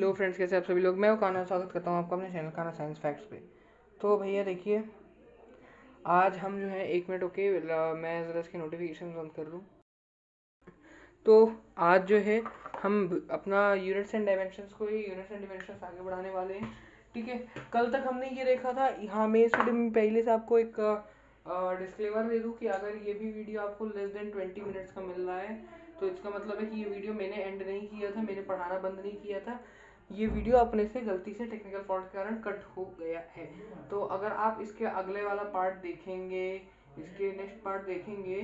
Hello friends, कैसे आप सभी लोग। मैं कान्हा स्वागत करता हूँ आपका अपने चैनल कान्हा साइंस फैक्ट्स पे। तो भैया देखिए, आज हम जो है 1 मिनट ओके, मैं ज़रा इसके नोटिफिकेशन बंद कर लूँ। तो आज जो है हम अपना यूनिट्स एंड डायमेंशंस को ही यूनिट्स एंड डायमेंशंस आगे बढ़ाने वाले हैं। ठीक है, कल तक हमने ये देखा था। यहाँ मैं इस वीडियो में पहले से आपको एक डिस्क्लेमर दे दूँ कि अगर ये भी वीडियो आपको लेस देन 20 मिनट्स का मिल रहा है तो इसका मतलब है कि ये वीडियो मैंने एंड नहीं किया था, मैंने पढ़ाना बंद नहीं किया था। ये वीडियो अपने से गलती से टेक्निकल फॉल्ट के कारण कट हो गया है। तो अगर आप इसके अगले वाला पार्ट देखेंगे, इसके नेक्स्ट पार्ट देखेंगे,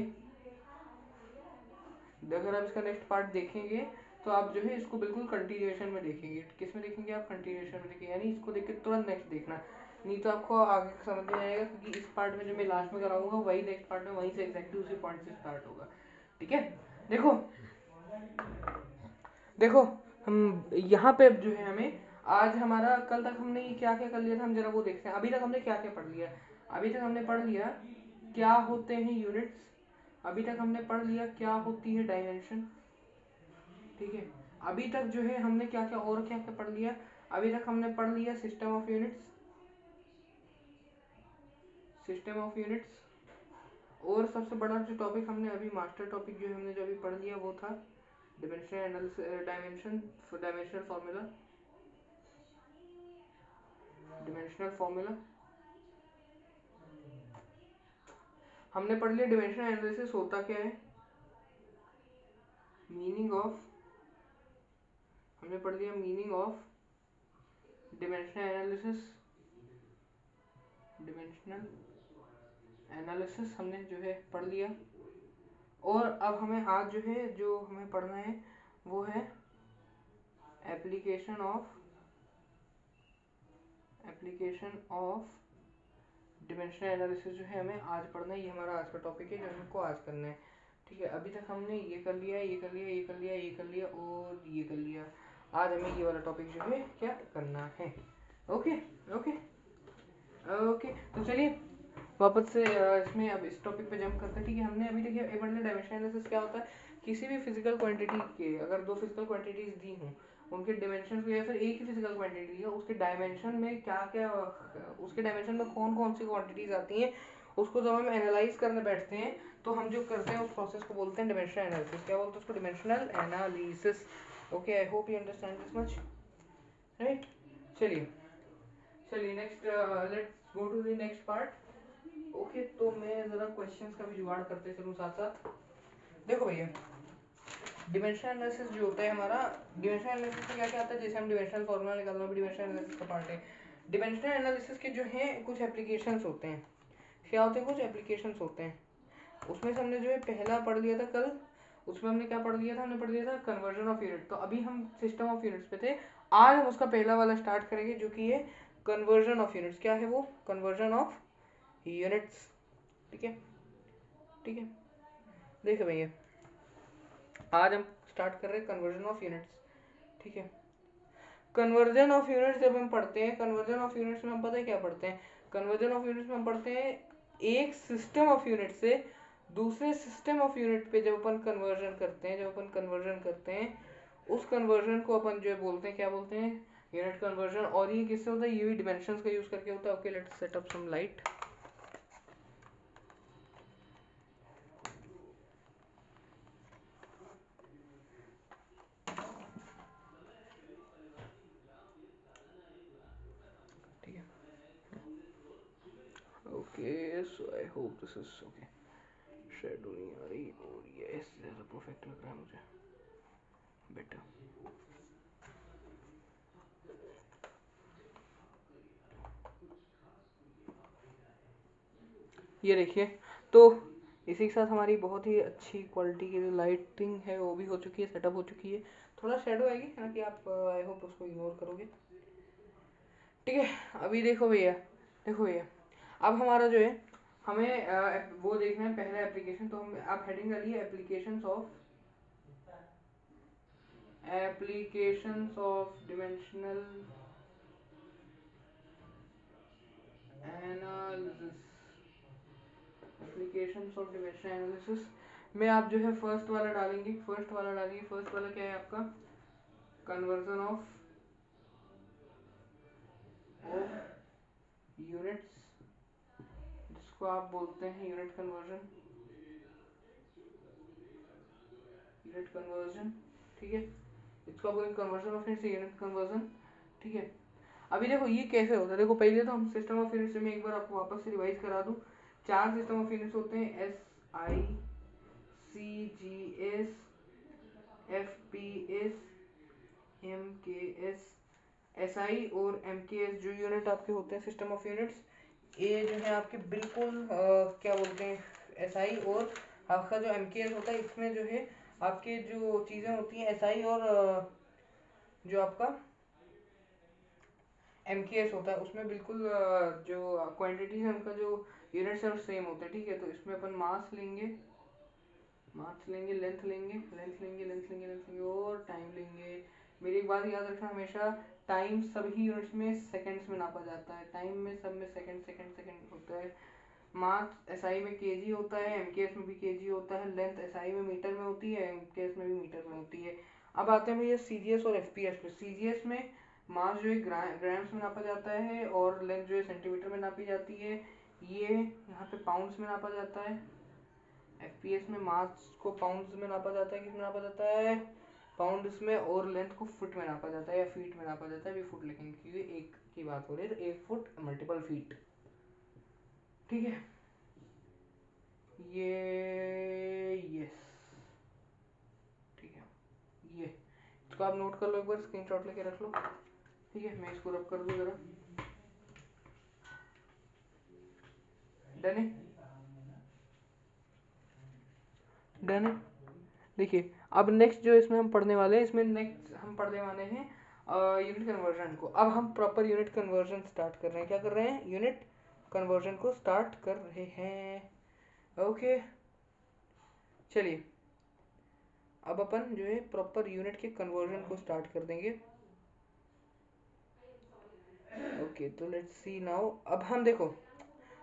अगर आप इसका नेक्स्ट पार्ट देखेंगे तो आप जो है इसको बिल्कुल कंटिन्यूएशन में देखेंगे। किस में देखेंगे आप? कंटिन्यूएशन में देखेंगे, यानी इसको देख के तुरंत नेक्स्ट देखना, नहीं तो आपको आगे समझ नहीं आएगा। क्योंकि इस पार्ट में जो मैं लास्ट में कराऊंगा वही नेक्स्ट पार्ट में वहीं से एग्जैक्टली उसी पॉइंट से स्टार्ट होगा। ठीक है, देखो देखो हम यहाँ पे जो है हमें आज हमारा कल तक हमने क्या क्या कर लिया था, हम जरा वो देखते हैं। अभी तक हमने क्या क्या पढ़ लिया? अभी तक हमने पढ़ लिया क्या होते हैं यूनिट्स, अभी तक हमने पढ़ लिया क्या होती है डायमेंशन। ठीक है, अभी तक जो है हमने क्या क्या और क्या क्या पढ़ लिया? अभी तक हमने पढ़ लिया system of units, system of units. और सबसे बड़ा जो टॉपिक हमने अभी मास्टर टॉपिक जो हमने जो अभी पढ़ लिया वो था dimension analysis, dimensional formula, dimensional formula हमने पढ़ लिया। डायमेंशनल एनालिसिस होता क्या है, मीनिंग ऑफ, हमने पढ़ लिया meaning of dimensional analysis, dimensional analysis हमने जो है पढ़ लिया। और अब हमें आज जो है जो हमें पढ़ना है वो है एप्लीकेशन ऑफ डायमेंशनल एनालिसिस जो है हमें आज पढ़ना है। ये हमारा आज का टॉपिक है जो हमको आज करना है। ठीक है, अभी तक हमने ये कर लिया, ये कर लिया, ये कर लिया, ये कर लिया और ये कर लिया। आज हमें ये वाला टॉपिक जो है क्या करना है। ओके ओके ओके, तो चलिए वापस से इसमें अब इस टॉपिक पे जंप करते हैं। ठीक है, हमने अभी देखिए एबंडेंट डायमेंशन एनालिसिस क्या होता है। किसी भी फिजिकल क्वांटिटी के अगर दो फिजिकल क्वांटिटीज दी हों, उनके डायमेंशन को या फिर एक ही फिजिकल क्वांटिटी है उसके डायमेंशन में क्या क्या, उसके डायमेंशन में कौन कौन सी क्वांटिटीज आती हैं, उसको जब हम एनालाइज करने बैठते हैं तो हम जो करते हैं उस प्रोसेस को बोलते हैं डायमेंशनल एनालिसिस। क्या बोलते हैं उसको? Dimensional analysis. Okay, I hope you understand this much, right. चलिए चलिए next, let's go to the next part. Okay, तो मैं जरा क्वेश्चंस का भी जुगाड़ करते चलूँ साथ साथ। देखो भैया, डिमेंशनल एनालिसिस जो होता है हमारा, डिमेंशनल एनालिसिस में क्या क्या आता है? जैसे हम डिमेंशनल फॉर्मूला निकालना भी डिमेंशनल एनालिसिस का पार्ट है। डिमेंशनल एनालिसिस के जो हैं कुछ एप्लीकेशंस होते हैं। क्या होते हैं? कुछ एप्लीकेशंस होते हैं। उसमें से हमने जो है पहला पढ़ लिया था कल, उसमें हमने क्या पढ़ लिया था? हमने पढ़ लिया था कन्वर्जन ऑफ यूनिट। तो अभी हम सिस्टम ऑफ यूनिट्स पे थे, आज हम उसका पहला वाला स्टार्ट करेंगे जो कि है कन्वर्जन ऑफ यूनिट्स। क्या है वो? Conversion of units. ठीक है, ठीक है, देखिए भैया आज हम स्टार्ट कर रहे हैं कन्वर्जन ऑफ यूनिट्स। ठीक है, कन्वर्जन ऑफ यूनिट्स जब हम पढ़ते हैं, कन्वर्जन ऑफ यूनिट्स में हम पता है क्या पढ़ते हैं? कन्वर्जन ऑफ यूनिट्स में हम पढ़ते हैं एक सिस्टम ऑफ यूनिट से दूसरे सिस्टम ऑफ यूनिट पे जब अपन कन्वर्जन करते हैं, जब अपन कन्वर्जन करते हैं उस कन्वर्जन को अपन जो है बोलते हैं, क्या बोलते हैं? Unit conversion. और ये किससे होता है? ये भी डिमेंशंस का यूज करके होता है। Okay, let's set up some light. ठीक है, okay, so I hope this is okay. Shadow नहीं आ रही और ये ज़्यादा परफेक्ट लग रहा है मुझे, बेटर। ये देखिए, तो इसी के साथ हमारी बहुत ही अच्छी क्वालिटी की जो लाइटिंग है वो भी हो चुकी है, सेटअप हो चुकी है। थोड़ा शेडो आएगी है ना कि आप आई होप उसको इग्नोर करोगे। ठीक है, अभी देखो भैया, देखो भैया अब हमारा जो है हमें वो देखना है पहला एप्लीकेशन। तो हम आप हेडिंग डालिए applications of dimensional analysis, applications of dimensional analysis में आप जो है फर्स्ट वाला डालेंगे। फर्स्ट वाला क्या है आपका? कन्वर्जन ऑफ ऑफ यूनिट्स, जिसको आप बोलते हैं यूनिट कन्वर्जन, यूनिट कन्वर्जन, ठीक है, इसको आप बोलेंगे कन्वर्जन ऑफ यूनिट से यूनिट कन्वर्जन, ठीक है। अभी देखो ये कैसे होता है, देखो पहले तो हम सिस्टम ऑफ यूनिट्स में एक बार आपको वापस से रिवाइज करा दूं। 4 सिस्टम ऑफ यूनिट्स होते हैं, S I, C G S, F P S, M K S, S I और एम के एस जो यूनिट आपके होते हैं सिस्टम ऑफ यूनिट्स, ये जो है आपके बिल्कुल क्या बोलते हैं एस आई, और आपका जो एम के एस होता है इसमें जो है आपके जो चीज़ें होती हैं एस आई और जो आपका एम के एस होता है उसमें बिल्कुल जो क्वांटिटीज है उनका जो यूनिट्स है वो सेम होते हैं, ठीक है। तो इसमें अपन मास लेंगे, मास लेंगे, लेंथ लेंगे, लेंथ लेंगे, लेंथ लेंगे, लेंथ लेंगे और टाइम लेंगे। मेरी एक बात याद रखना हमेशा, टाइम सभी यूनिट्स में सेकंड्स में नापा जाता है, टाइम में सब में सेकंड सेकंड सेकंड होता है। मास एसआई में केजी होता है, एमकेएस में भी केजी होता है, लेंथ एसआई में मीटर में होती है, एमकेएस में भी मीटर में होती है। अब आते हैं भैया सीजीएस और एफपीएस में। सीजीएस में मास जो है ग्राम्स में नापा जाता है और लेंथ जो है सेंटीमीटर में नापी जाती है, ये यहाँ पे पाउंड्स में नापा जाता है। एफपीएस में मास को पाउंड्स में नापा जाता है, किस में नापा जाता है, पाउंड्स में, और लेंथ को फुट में नापा जाता है या फीट में नापा जाता है। अभी फुट लिखेंगे क्योंकि एक की बात हो रही है, तो 1 फुट मल्टीपल फीट, ठीक है। यस, ठीक है, ये इसको आप नोट कर लो, एक बार स्क्रीनशॉट लेके रख लो, ठीक है। मैं इसको रब कर दूं जरा, डन है, डन है। देखिए अब नेक्स्ट जो इसमें हम पढ़ने वाले हैं, इसमें नेक्स्ट हम पढ़ने वाले हैं यूनिट कन्वर्जन को। अब हम प्रॉपर यूनिट कन्वर्जन स्टार्ट कर रहे हैं, क्या कर रहे हैं, यूनिट कन्वर्जन को स्टार्ट कर रहे हैं, ओके। चलिए अब अपन जो है प्रॉपर यूनिट के कन्वर्जन को स्टार्ट कर देंगे, ओके। तो लेट्स सी नाउ, अब हम देखो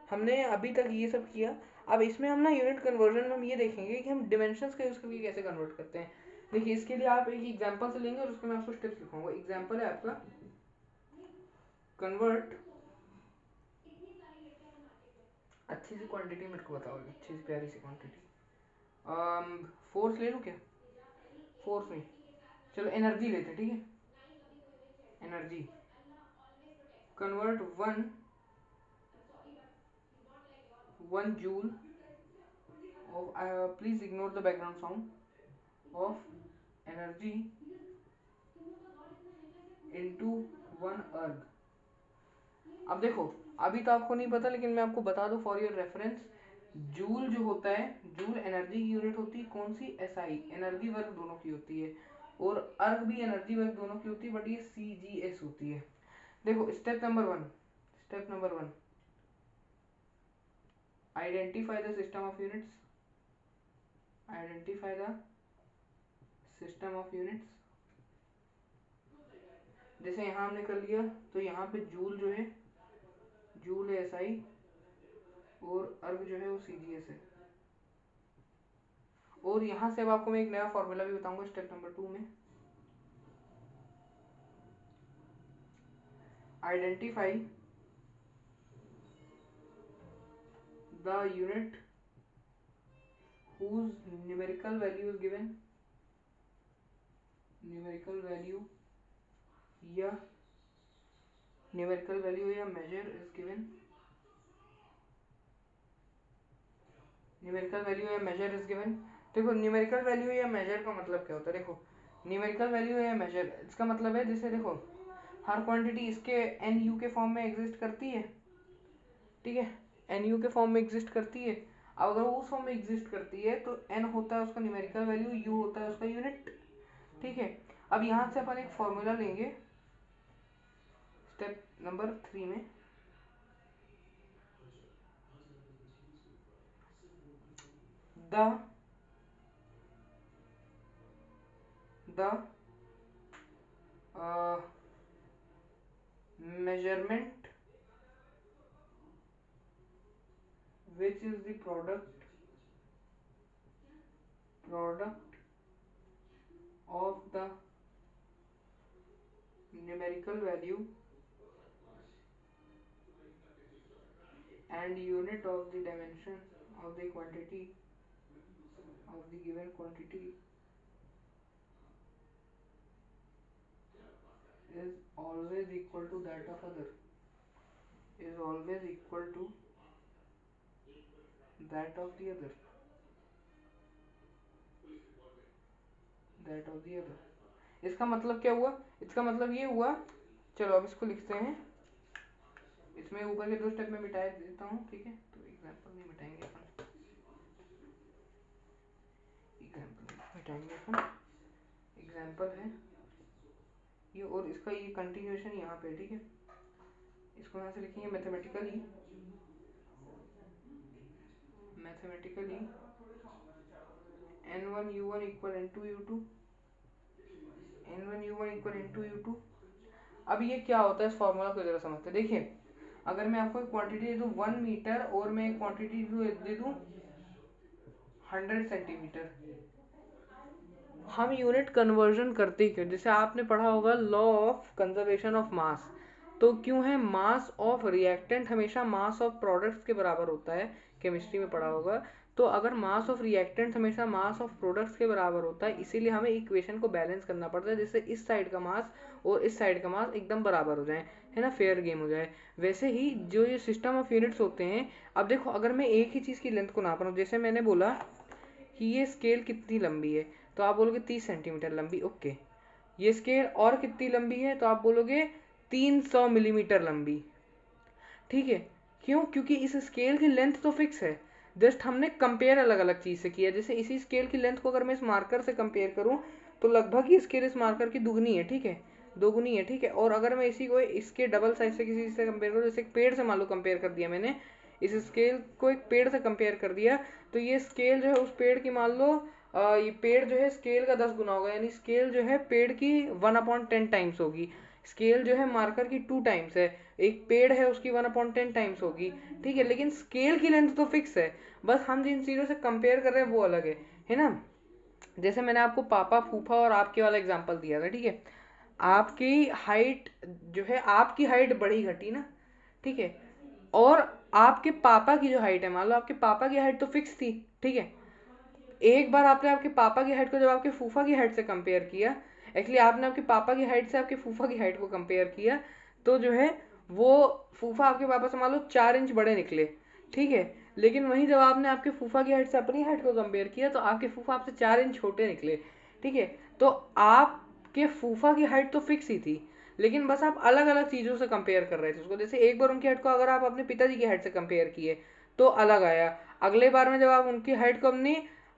हमने अभी तक ये सब किया, अब इसमें हम ना यूनिट कन्वर्जन में हम ये देखेंगे कि हम डिमेंशंस का यूज करके कैसे कन्वर्ट करते हैं। देखिए इसके लिए आप एक एग्जांपल से लेंगे और उसके मैं आपको स्टेप्स लिखूंगा। एग्जांपल है आपका कन्वर्ट, अच्छी सी क्वांटिटी मेरे को बताओ, अच्छी सी प्यारी सी क्वांटिटी, फोर्स ले लूँ क्या, फोर्स नहीं, चलो एनर्जी लेते हैं, ठीक है, energy, convert 1 joule of please ignore the background sound of energy into 1 अर्ग। अब देखो अभी तो आपको नहीं पता लेकिन मैं आपको बता दूं फॉर योर रेफरेंस, जूल जो होता है, जूल एनर्जी की यूनिट होती है कौन सी, एसआई, एनर्जी वर्क दोनों की होती है, और अर्ग भी एनर्जी वर्क दोनों की होती है, बट ये सीजीएस होती है। देखो step number 1, step number 1, identify the system of units, identify the system of units. जैसे यहाँ हमने कर लिया, तो यहाँ पे जूल जो है, जूल है एसआई और अर्ग जो है वो सीजीएस है। और यहाँ से अब आपको मैं एक नया फॉर्मूला भी बताऊंगा स्टेप नंबर 2 में, identify the unit whose numerical value is given, numerical value या numerical value या measure is given, numerical value या measure is given। देखो numerical value या measure का मतलब क्या होता है, देखो numerical value या measure इसका मतलब है, जैसे देखो हर क्वांटिटी इसके एन यू के फॉर्म में एग्जिस्ट करती है, ठीक है, एन यू के फॉर्म में एग्जिस्ट करती है। अब अगर वो उस फॉर्म में एग्जिस्ट करती है तो एन होता है उसका न्यूमेरिकल वैल्यू, यू होता है उसका यूनिट, ठीक है। अब यहाँ से अपन एक फॉर्मूला लेंगे स्टेप नंबर 3 में, the measurement which is the product of the numerical value and unit of the dimension of the quantity of the given quantity is always equal to that of other, is always equal to that of the other, that of the other। इसका मतलब क्या हुआ? इसका मतलब ये हुआ, चलो अब इसको लिखते हैं। इसमें ऊपर के दो स्टेप में मिटा देता हूँ, ठीक है। तो एग्जाम्पल नहीं मिटाएंगे अपन, एग्जाम्पल मिटाएंगे अपन। एग्जाम्पल है ये, और इसका ये कंटिन्यूएशन यहाँ पे, ठीक है। इसको यहाँ से लिखेंगे mathematically, mathematically n1 u1 equal n2 u2, n1 u1 equal n2 u2। अब ये क्या होता है, इस फॉर्मूला को जरा समझते हैं। देखिए, अगर मैं आपको एक क्वांटिटी दे दूं 1 मीटर और मैं एक क्वांटिटी दे दूं 100 सेंटीमीटर, हम यूनिट कन्वर्जन करते ही क्यों? जैसे आपने पढ़ा होगा law of conservation of mass, तो क्यों है मास ऑफ रिएक्टेंट हमेशा मास ऑफ प्रोडक्ट्स के बराबर होता है, केमिस्ट्री में पढ़ा होगा। तो अगर मास ऑफ रिएक्टेंट हमेशा मास ऑफ प्रोडक्ट्स के बराबर होता है, इसीलिए हमें इक्वेशन को बैलेंस करना पड़ता है, जिससे इस साइड का मास और इस साइड का मास एकदम बराबर हो जाए, है ना, फेयर गेम हो जाए। वैसे ही जो ये सिस्टम ऑफ यूनिट्स होते हैं, अब देखो अगर मैं एक ही चीज़ की लेंथ को नाप रहा हूँ, जैसे मैंने बोला कि ये स्केल कितनी लंबी है, तो आप बोलोगे 30 सेंटीमीटर लंबी, ओके। ये स्केल और कितनी लंबी है, तो आप बोलोगे 300 मिलीमीटर लंबी, ठीक है। क्यों? क्योंकि इस स्केल की लेंथ तो फिक्स है, जस्ट हमने कंपेयर अलग अलग चीज़ से किया। जैसे इसी स्केल की लेंथ को अगर मैं इस मार्कर से कंपेयर करूं, तो लगभग ये स्केल इस मार्कर की दुगनी है, ठीक है, दोगुनी है, ठीक है। और अगर मैं इसी को इसके डबल साइज से किसी से कंपेयर करूँ, जैसे एक पेड़ से मान लो कंपेयर कर दिया मैंने, इस स्केल को एक पेड़ से कंपेयर कर दिया, तो ये स्केल जो है उस पेड़ की मान लो ये पेड़ जो है स्केल का 10 गुना होगा, यानी स्केल जो है पेड़ की 1/10 टाइम्स होगी। स्केल जो है मार्कर की 2 टाइम्स है, एक पेड़ है उसकी 1/10 टाइम्स होगी, ठीक है। लेकिन स्केल की लेंथ तो फिक्स है, बस हम जिन चीज़ों से कंपेयर कर रहे हैं वो अलग है ना। जैसे मैंने आपको पापा फूफा और आपके वाला एग्जांपल दिया था, ठीक है। आपकी हाइट जो है, आपकी हाइट बढ़ी घटी ना, ठीक है, और आपके पापा की जो हाइट है, मान लो आपके पापा की हाइट तो फिक्स थी, ठीक है। एक बार आपने आपके पापा की हाइट को जब आपके फूफा की हाइट से कंपेयर किया, एक्चुअली आपने आपके पापा की हाइट से आपके फूफा की हाइट को कंपेयर किया, तो जो है वो फूफा आपके पापा से मान लो 4 इंच बड़े निकले, ठीक है। लेकिन वहीं जब आपने आपके फूफा की हाइट से अपनी हाइट को कंपेयर किया, तो आपके फूफा आपसे 4 इंच छोटे निकले, ठीक है। तो आपके फूफा की हाइट तो फिक्स ही थी, लेकिन बस आप अलग अलग चीज़ों से कंपेयर कर रहे थे उसको। जैसे एक बार उनकी हाइट को अगर आप अपने पिताजी की हाइट से कंपेयर किए तो अलग आया, अगले बार में जब आप उनकी हाइट को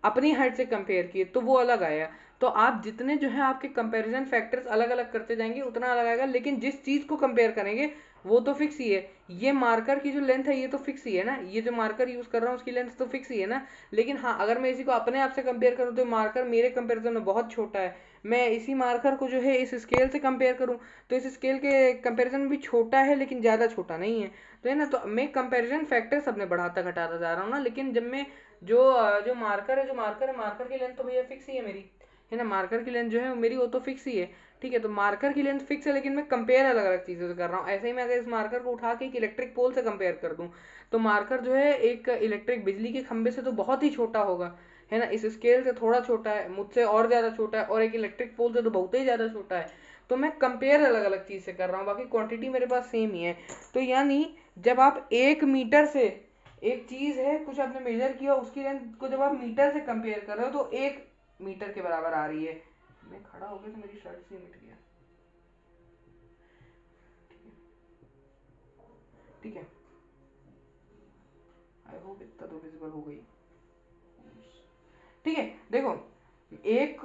अपनी हाइट से कंपेयर किए तो वो अलग आया। तो आप जितने जो है आपके कंपैरिजन फैक्टर्स अलग अलग करते जाएंगे उतना अलग आएगा, लेकिन जिस चीज़ को कंपेयर करेंगे वो तो फिक्स ही है। ये मार्कर की जो लेंथ है ये तो फिक्स ही है ना, ये जो मार्कर यूज़ कर रहा हूँ उसकी लेंथ तो फिक्स ही है ना। लेकिन हाँ, अगर मैं इसी को अपने आप से कंपेयर करूँ तो मार्कर मेरे कंपेरिजन में बहुत छोटा है। मैं इसी मार्कर को जो है इस स्केल से कंपेयर करूँ तो इस स्केल के कंपेरिजन में भी छोटा है, लेकिन ज़्यादा छोटा नहीं है, तो है ना। तो मैं कंपेरिजन फैक्टर्स अपने बढ़ाता घटाता जा रहा हूँ ना, लेकिन जब मैं जो मार्कर है, मार्कर की लेंथ तो भैया फिक्स ही है मेरी, है ना। मार्कर की लेंथ जो है मेरी वो तो फिक्स ही है, ठीक है। तो मार्कर की लेंथ फिक्स है, लेकिन मैं कंपेयर अलग अलग चीज़ों से कर रहा हूँ। ऐसे ही मैं अगर इस मार्कर को उठा के एक इलेक्ट्रिक पोल से कंपेयर कर दूँ, तो मार्कर जो है एक इलेक्ट्रिक बिजली के खंभे से तो बहुत ही छोटा होगा, है ना। इस स्केल से थोड़ा छोटा है, मुझसे और ज़्यादा छोटा है, और एक इलेक्ट्रिक पोल से तो बहुत ही ज़्यादा छोटा है। तो मैं कंपेयर अलग अलग चीज़ से कर रहा हूँ, बाकी क्वांटिटी मेरे पास सेम ही है। तो यानी जब आप 1 मीटर से, एक चीज़ है कुछ आपने मेजर किया, उसकी लेंथ को जब आप मीटर से कंपेयर कर रहे हो तो 1 मीटर के बराबर आ रही है। मैं खड़ा हो गया तो मेरी शर्ट से मिट गया, ठीक है। आई होप इतना तो विजिबल हो गई, ठीक है। देखो, एक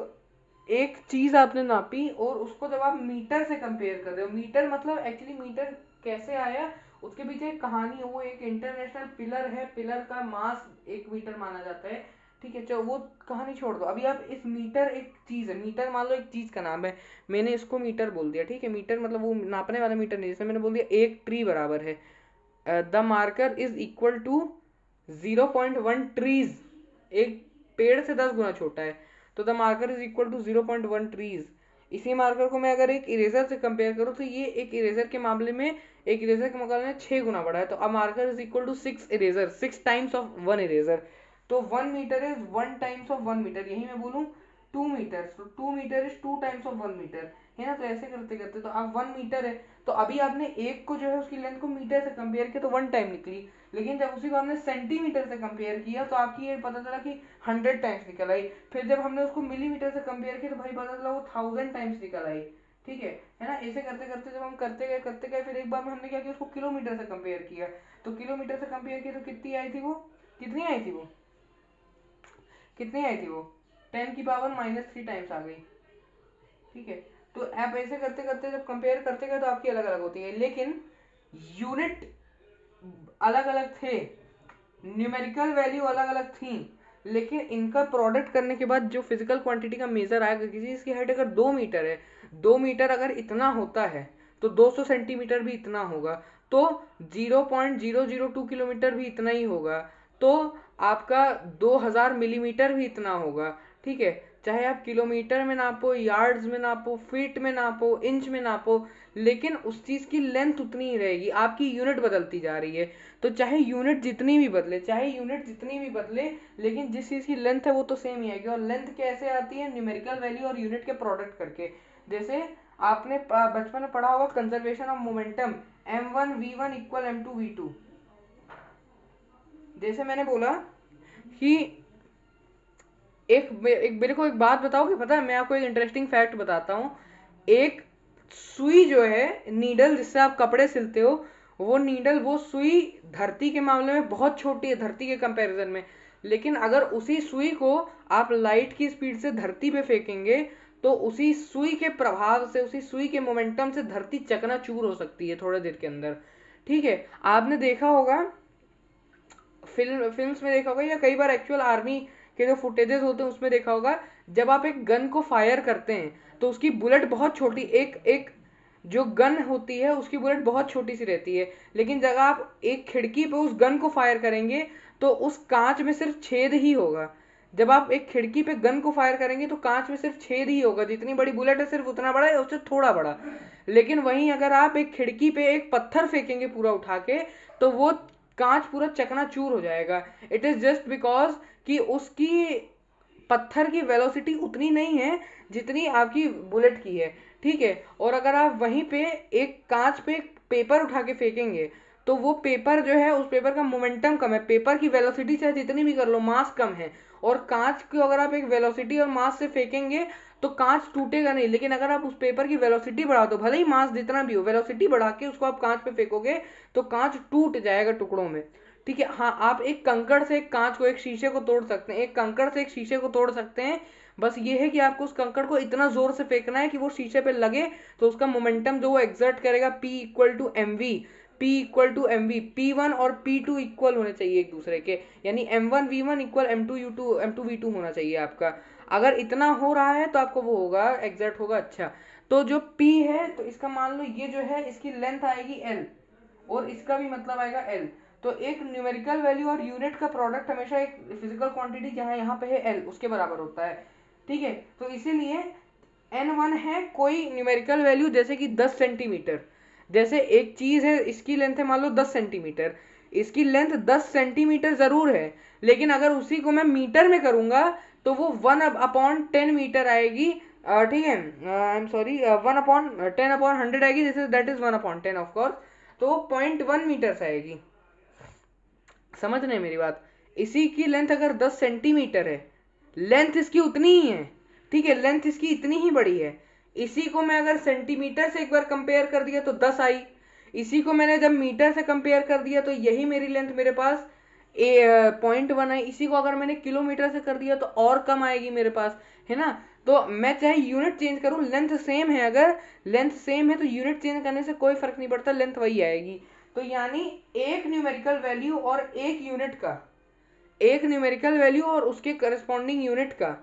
एक चीज आपने नापी और उसको जब आप मीटर से कंपेयर कर रहे हो, मीटर मतलब एक्चुअली मीटर कैसे आया उसके पीछे एक कहानी है। वो एक इंटरनेशनल पिलर है, पिलर का मास 1 मीटर माना जाता है, ठीक है। चलो वो कहानी छोड़ दो, अभी आप इस मीटर एक चीज है, मीटर मान लो एक चीज का नाम है, मैंने इसको मीटर बोल दिया, ठीक है। मीटर मतलब वो नापने वाला मीटर नहीं, जैसे मैंने बोल दिया एक ट्री बराबर है, the marker is equal to 0.1 trees, एक पेड़ से 10 गुना छोटा है, तो the marker is equal to 0.1 trees. इसी मार्कर को मैं अगर एक इरेजर से कंपेयर करूँ तो ये एक इरेजर के मामले में, एक इरेजर के मुकाबले में 6 गुना बड़ा है। तो a marker is equal to 6 eraser, 6 times of 1 eraser. तो 1 metre is 1 times of 1 metre, यही मैं बोलूँ 2 मीटर, तो 2 metre is 2 times of 1 metre, है ना। तो ऐसे करते करते तो अब 1 मीटर है, तो अभी आपने एक को जो है उसकी लेंथ को मीटर से कंपेयर किया तो 1 टाइम निकली, लेकिन जब उसी को हमने सेंटीमीटर से कंपेयर किया तो आपकी ये पता चला कि 100 टाइम्स निकल आई। फिर जब हमने उसको मिलीमीटर से कंपेयर किया तो भाई पता चला वो 1000 टाइम्स निकल आई, ठीक है ना। ऐसे करते करते जब हम करते गए फिर एक बार में हमने क्या किया, उसको किलोमीटर से कंपेयर किया, तो किलोमीटर से कंपेयर किया तो कितनी आई थी वो, कितनी आई थी वो, कितनी आई थी वो 10⁻³ टाइम्स आ गई, ठीक है। तो आप ऐसे करते करते जब कंपेयर करते गए तो आपकी अलग अलग होती है, लेकिन यूनिट अलग अलग थे, न्यूमेरिकल वैल्यू अलग अलग थी, लेकिन इनका प्रोडक्ट करने के बाद जो फिजिकल क्वांटिटी का मेजर आएगा, किसी चीज की हाइट अगर 2 मीटर है, 2 मीटर अगर इतना होता है तो 200 सेंटीमीटर भी इतना होगा, तो 0.002 किलोमीटर भी इतना ही होगा, तो आपका 2000 मिलीमीटर भी इतना होगा, ठीक है। चाहे आप किलोमीटर में नापो, यार्ड्स में नापो, फीट में नापो, इंच में नापो, लेकिन उस चीज की लेंथ उतनी ही रहेगी, आपकी यूनिट बदलती जा रही है। तो चाहे यूनिट जितनी भी बदले, चाहे यूनिट जितनी भी बदले, लेकिन जिस चीज की लेंथ है वो तो सेम ही आएगी। और लेंथ कैसे आती है, न्यूमेरिकल वैल्यू और यूनिट के प्रोडक्ट करके। जैसे आपने बचपन में पढ़ा होगा conservation of momentum, m1v1 equal m2v2। जैसे मैंने बोला कि एक मेरे को एक बात बताओ कि पता है, मैं आपको एक इंटरेस्टिंग फैक्ट बताता हूँ। एक सुई जो है, नीडल जिससे आप कपड़े सिलते हो, वो नीडल, वो सुई धरती के मामले में बहुत छोटी है, धरती के कंपैरिजन में, लेकिन अगर उसी सुई को आप लाइट की स्पीड से धरती पे फेंकेंगे तो उसी सुई के प्रभाव से, उसी सुई के मोमेंटम से धरती चकनाचूर हो सकती है थोड़ी देर के अंदर, ठीक है। आपने देखा होगा फिल्म्स में देखा होगा, या कई बार एक्चुअल आर्मी के जो फुटेजेस होते हैं उसमें देखा होगा, जब आप एक गन को फायर करते हैं तो उसकी बुलेट बहुत छोटी, एक एक जो गन होती है उसकी बुलेट बहुत छोटी सी रहती है, लेकिन जब आप एक खिड़की पे उस गन को फायर करेंगे तो उस कांच में सिर्फ छेद ही होगा। जब आप एक खिड़की पे गन को फायर करेंगे तो कांच में सिर्फ छेद ही होगा, जितनी बड़ी बुलेट है सिर्फ उतना बड़ा है, उससे थोड़ा बड़ा। लेकिन वहीं अगर आप एक खिड़की पे एक पत्थर फेंकेंगे पूरा उठा के, तो वो कांच पूरा चकनाचूर हो जाएगा। इट इज जस्ट बिकॉज कि उसकी पत्थर की वेलोसिटी उतनी नहीं है जितनी आपकी बुलेट की है, ठीक है। और अगर आप वहीं पे एक कांच पे पेपर उठा के फेंकेंगे तो वो पेपर जो है, उस पेपर का मोमेंटम कम है, पेपर की वेलोसिटी चाहे जितनी भी कर लो, मास कम है, और कांच को अगर आप एक वेलोसिटी और मास से फेंकेंगे तो कांच टूटेगा नहीं। लेकिन अगर आप उस पेपर की वेलोसिटी बढ़ा दो, भले ही मास जितना भी हो, वेलोसिटी बढ़ा के उसको आप कांच पे फेंकोगे तो कांच टूट जाएगा टुकड़ों में, ठीक है। हाँ, आप एक कंकड़ से एक कांच को, एक शीशे को तोड़ सकते हैं, एक कंकड़ से एक शीशे को तोड़ सकते हैं, बस ये है कि आपको उस कंकड़ को इतना जोर से फेंकना है कि वो शीशे पे लगे, तो उसका मोमेंटम जो वो एक्सर्ट करेगा P equal to M V, P equal to M V, P1 और P2 इक्वल होने चाहिए एक दूसरे के, यानी M1v1 इक्वल M2v2 होना चाहिए आपका। अगर इतना हो रहा है तो आपको वो होगा, एक्सर्ट होगा। अच्छा, तो जो P है, तो इसका मान लो ये जो है इसकी लेंथ आएगी L और इसका भी मतलब आएगा L। तो एक न्यूमेरिकल वैल्यू और यूनिट का प्रोडक्ट हमेशा एक फिजिकल क्वांटिटी जहां यहाँ पे है L, उसके बराबर होता है, ठीक है। तो इसीलिए N1 है कोई न्यूमेरिकल वैल्यू, जैसे कि 10 सेंटीमीटर, जैसे एक चीज है, इसकी लेंथ है मान लो 10 सेंटीमीटर, इसकी लेंथ 10 सेंटीमीटर जरूर है, लेकिन अगर उसी को मैं मीटर में करूंगा तो वो 1/10 मीटर आएगी, ठीक है, आई एम सॉरी, 1/10/100 आएगी, जैसे दैट इज 1/10 ऑफ कोर्स, तो वो 0.1 मीटर आएगी। समझ रहे हैं मेरी बात। इसी की लेंथ अगर 10 सेंटीमीटर है, लेंथ इसकी उतनी ही है, ठीक है, लेंथ इसकी इतनी ही बड़ी है। इसी को मैं अगर सेंटीमीटर से एक बार कंपेयर कर दिया तो 10 आई, इसी को मैंने जब मीटर से कंपेयर कर दिया तो यही मेरी लेंथ मेरे पास 0.1 आई, इसी को अगर मैंने किलोमीटर से कर दिया तो और कम आएगी मेरे पास, है ना। तो मैं चाहे यूनिट चेंज करूं, लेंथ सेम है, अगर लेंथ सेम है तो यूनिट चेंज करने से कोई फर्क नहीं पड़ता, लेंथ वही आएगी। तो यानी एक न्यूमेरिकल वैल्यू और एक यूनिट का, एक न्यूमेरिकल वैल्यू और उसके करस्पॉन्डिंग यूनिट का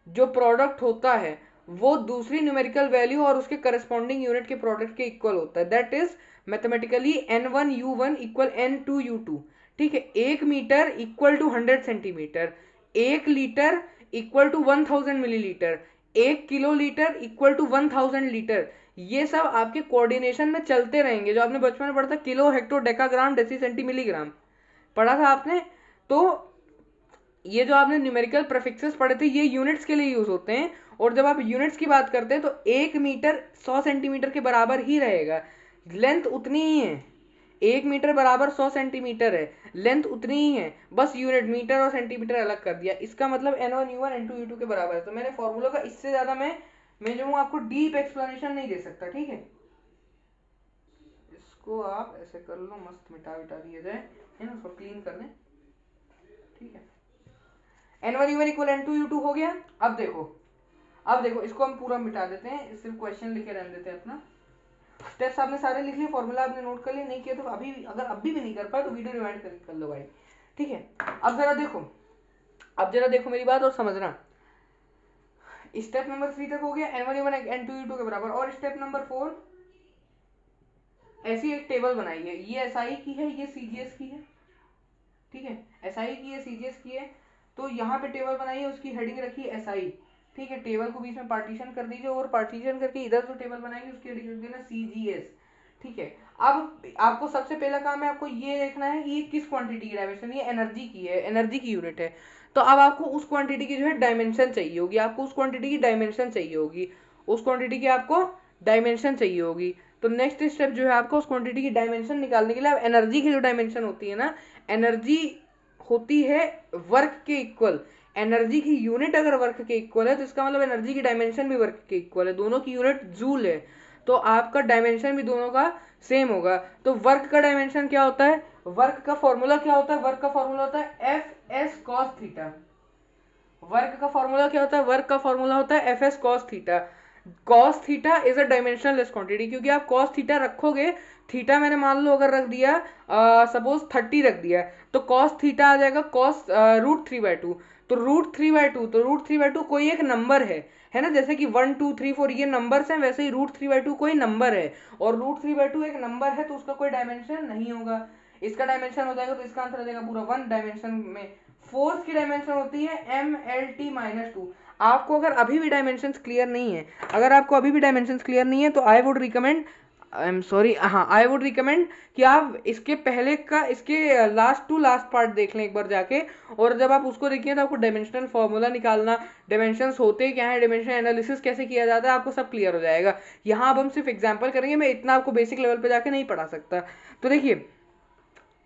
जो प्रोडक्ट होता है वो दूसरी न्यूमेरिकल वैल्यू और उसके करस्पॉन्डिंग यूनिट के प्रोडक्ट के इक्वल होता है। That is mathematically N1U1 equal N2U2, ठीक है। 1 metre equal to 100 centimetre, 1 litre equal to 1000 millilitre, 1 kilolitre equal to 1000 litre, ये सब आपके कोऑर्डिनेशन में चलते रहेंगे। जो आपने बचपन में पढ़ा था kilo, hecto, decagram, deci, centi, milligram पढ़ा था आपने, तो ये जो आपने न्यूमेरिकल प्रीफिक्सेस पढ़े थे ये यूनिट्स के लिए यूज होते हैं। और जब आप यूनिट्स की बात करते हैं तो 1 मीटर 100 सेंटीमीटर के बराबर ही रहेगा, लेंथ उतनी ही है। 1 मीटर बराबर 100 सेंटीमीटर है, लेंथ उतनी ही है, बस यूनिट मीटर और सेंटीमीटर अलग कर दिया। इसका मतलब N1 U1 N2 U2 के बराबर है। तो मैंने फॉर्मूला का इससे ज्यादा मैं जो हूँ आपको डीप एक्सप्लेनेशन नहीं दे सकता, ठीक है। इसको आप ऐसे कर लो, मस्त मिटा विटा दिया जाए, है ना, उसको क्लीन कर लें, ठीक है। N1 U1 equal N2 U2 हो गया। अब देखो इसको हम पूरा मिटा देते हैं, सिर्फ क्वेश्चन लिखे रहने देते हैं अपना। स्टेप्स आपने सारे लिख लिए, फॉर्मूला आपने नोट कर लिया, नहीं किया तो अभी अगर अभी भी नहीं कर पाए तो वीडियो रिवाइंड कर लो भाई, ठीक है। अब जरा देखो मेरी बात और समझना। स्टेप नंबर 3 तक हो गया, N1 U1 N2 U2 के बराबर। और स्टेप नंबर 4, ऐसी एक टेबल बनाई है, ये SI की है, ये CGS की है, ठीक है। SI की है, CGS की है, तो यहाँ पे टेबल बनाई है, उसकी हेडिंग रखी है SI, ठीक है। टेबल को बीच में पार्टीशन कर दीजिए और पार्टीशन करके इधर जो टेबल बनाएंगे उसकी हेडिंग रख देना CGS, ठीक है। अब आपको सबसे पहला काम है, आपको ये देखना है ये किस क्वांटिटी की डायमेंशन, ये एनर्जी की है, एनर्जी की यूनिट है। तो अब आपको उस क्वांटिटी की जो है डायमेंशन चाहिए होगी, आपको उस क्वांटिटी की डायमेंशन चाहिए होगी, उस क्वांटिटी की आपको डायमेंशन चाहिए होगी। तो नेक्स्ट स्टेप जो है आपको उस क्वांटिटी की डायमेंशन निकालने के लिए, अब एनर्जी की जो डायमेंशन होती है ना, एनर्जी होती है वर्क के इक्वल। एनर्जी की यूनिट अगर वर्क के इक्वल है तो इसका मतलब एनर्जी की डायमेंशन भी वर्क के इक्वल है, दोनों की यूनिट जूल है, तो आपका डायमेंशन भी दोनों का सेम होगा। तो वर्क का डायमेंशन क्या होता है, वर्क का फॉर्मूला क्या होता है, वर्क का फॉर्मूला होता है FS cos थीटा। वर्क का फॉर्मूला क्या होता है, वर्क का फॉर्मूला होता है FS cos theta. cos theta is a dimensionless quantity, क्योंकि आप cos थीटा रखोगे, थीटा मैंने मान लो अगर रख दिया सपोज 30 रख दिया, तो cos थीटा आ जाएगा cos √3/2। तो √3/2, तो √3/2 कोई एक नंबर है ना, जैसे कि 1 2 3 4 ये नंबर्स हैं, वैसे ही √3/2 कोई नंबर है, और √3/2 एक नंबर है तो उसका कोई डायमेंशन नहीं होगा। इसका डायमेंशन हो जाएगा तो इसका आंसर हो जाएगा पूरा 1 डायमेंशन में। फोर्स की डायमेंशन होती है MLT-2। आपको अगर अभी भी डायमेंशंस क्लियर नहीं है, अगर आपको अभी भी डायमेंशंस क्लियर नहीं है तो आई वुड रिकमेंड कि आप इसके पहले का, इसके लास्ट टू लास्ट पार्ट देख लें एक बार जाके, और जब आप उसको देखिए तो आपको डायमेंशनल फॉर्मूला निकालना, डायमेंशंस होते क्या है, डायमेंशन एनालिसिस कैसे किया जाता है, आपको सब क्लियर हो जाएगा। यहाँ अब हम सिर्फ एग्जाम्पल करेंगे, मैं इतना आपको बेसिक लेवल पे जाके नहीं पढ़ा सकता। तो देखिए,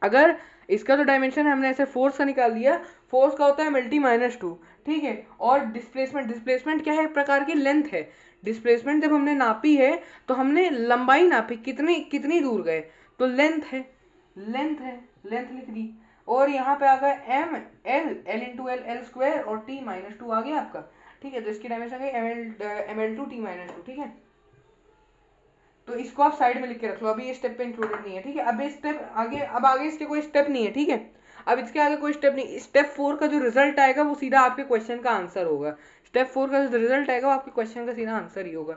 अगर इसका जो डायमेंशन है हमने ऐसे फोर्स का निकाल लिया, फोर्स का होता है MLT-2, ठीक है। और डिस्प्लेसमेंट क्या है, एक प्रकार की लेंथ है। डिस्प्लेसमेंट जब हमने नापी है तो हमने लंबाई नापी, कितनी दूर गए, तो लेंथ लेंथ लिख दी। और यहाँ पे आ गया L और T-2 आ गया आपका, ठीक है। तो इसकी डायमेंशन है ML2 T-2, ठीक है। तो इसको आप साइड में लिख के रख लो, अभी ये स्टेप पे इंक्लूडेड नहीं है, ठीक है। अब स्टेप आगे, अब आगे इसके कोई स्टेप नहीं है, ठीक है। अब इसके आगे कोई स्टेप नहीं। स्टेप 4 का जो रिजल्ट आएगा वो सीधा आपके क्वेश्चन का आंसर होगा। स्टेप 4 का जो रिजल्ट आएगा वो आपके क्वेश्चन का सीधा आंसर ही होगा।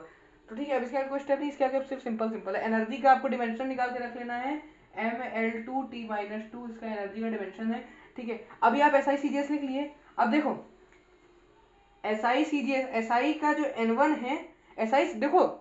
तो ठीक है, अब इसके आगे कोई स्टेप नहीं, इसके आगे सिर्फ सिंपल है। एनर्जी का आपको डिमेंशन निकाल के रख लेना है, ML2 T-2 इसका एनर्जी का डिमेंशन है, ठीक है। अभी आप SI CGS लिख लिए। अब देखो SI CGS, SI का जो N1 है, SI देखो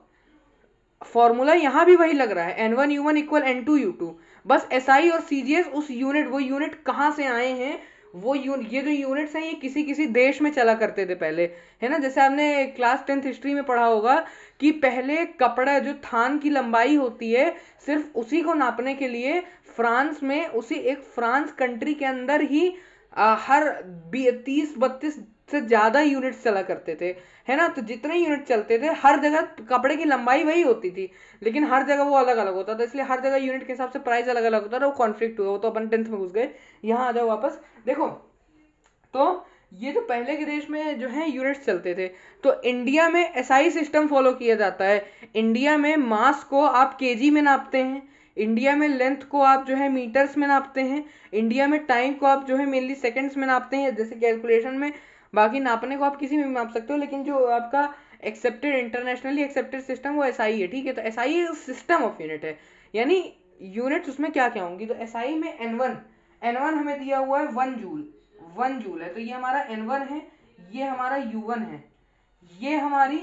फॉर्मूला यहाँ भी वही लग रहा है, N1 U1 equal N2 U2, बस SI और CGS उस यूनिट, वो यूनिट कहाँ से आए हैं, वो ये जो यूनिट्स हैं ये किसी किसी देश में चला करते थे पहले, है ना। जैसे आपने क्लास 10th हिस्ट्री में पढ़ा होगा कि पहले कपड़ा जो थान की लंबाई होती है, सिर्फ उसी को नापने के लिए फ्रांस में, उसी एक फ्रांस कंट्री के अंदर ही हर 30-32 से ज्यादा यूनिट्स चला करते थे, है ना। तो जितने यूनिट चलते थे हर जगह कपड़े की लंबाई वही होती थी, लेकिन हर जगह वो अलग अलग होता था, इसलिए हर जगह यूनिट के हिसाब से प्राइस अलग अलग होता था। वो कॉन्फ्लिक्ट हुआ, वो तो अपन 10th में घुस गए। यहाँ आ जाओ वापस, देखो तो ये जो पहले के देश में जो है यूनिट्स चलते थे, तो इंडिया में SI सिस्टम फॉलो किया जाता है। इंडिया में मास को आप केजी में नापते हैं, इंडिया में लेंथ को आप जो है मीटर्स में नापते हैं, इंडिया में टाइम को आप जो है मेनली सेकंड्स में नापते हैं, जैसे कैलकुलेशन में। बाकी नापने को आप किसी में भी नाप सकते हो, लेकिन जो आपका एक्सेप्टेड, इंटरनेशनली एक्सेप्टेड सिस्टम वो SI है, ठीक है। तो SI सिस्टम ऑफ यूनिट है, यानी यूनिट्स उसमें क्या क्या होंगी। तो SI में N1 हमें दिया हुआ है 1 जूल है, तो ये हमारा N1 है, ये हमारा U1 है, ये हमारी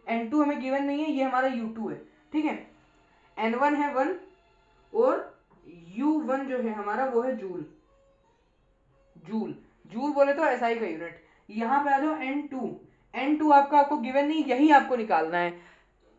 N2 हमें गिवन नहीं है, ये हमारा U2 है, ठीक है। N1 है 1 और U1 जो है हमारा वो है जूल। जूल जूल बोले तो एसआई का यूनिट। यहाँ पे आ जाओ N2। N2 आपको गिवन नहीं, यही आपको निकालना है।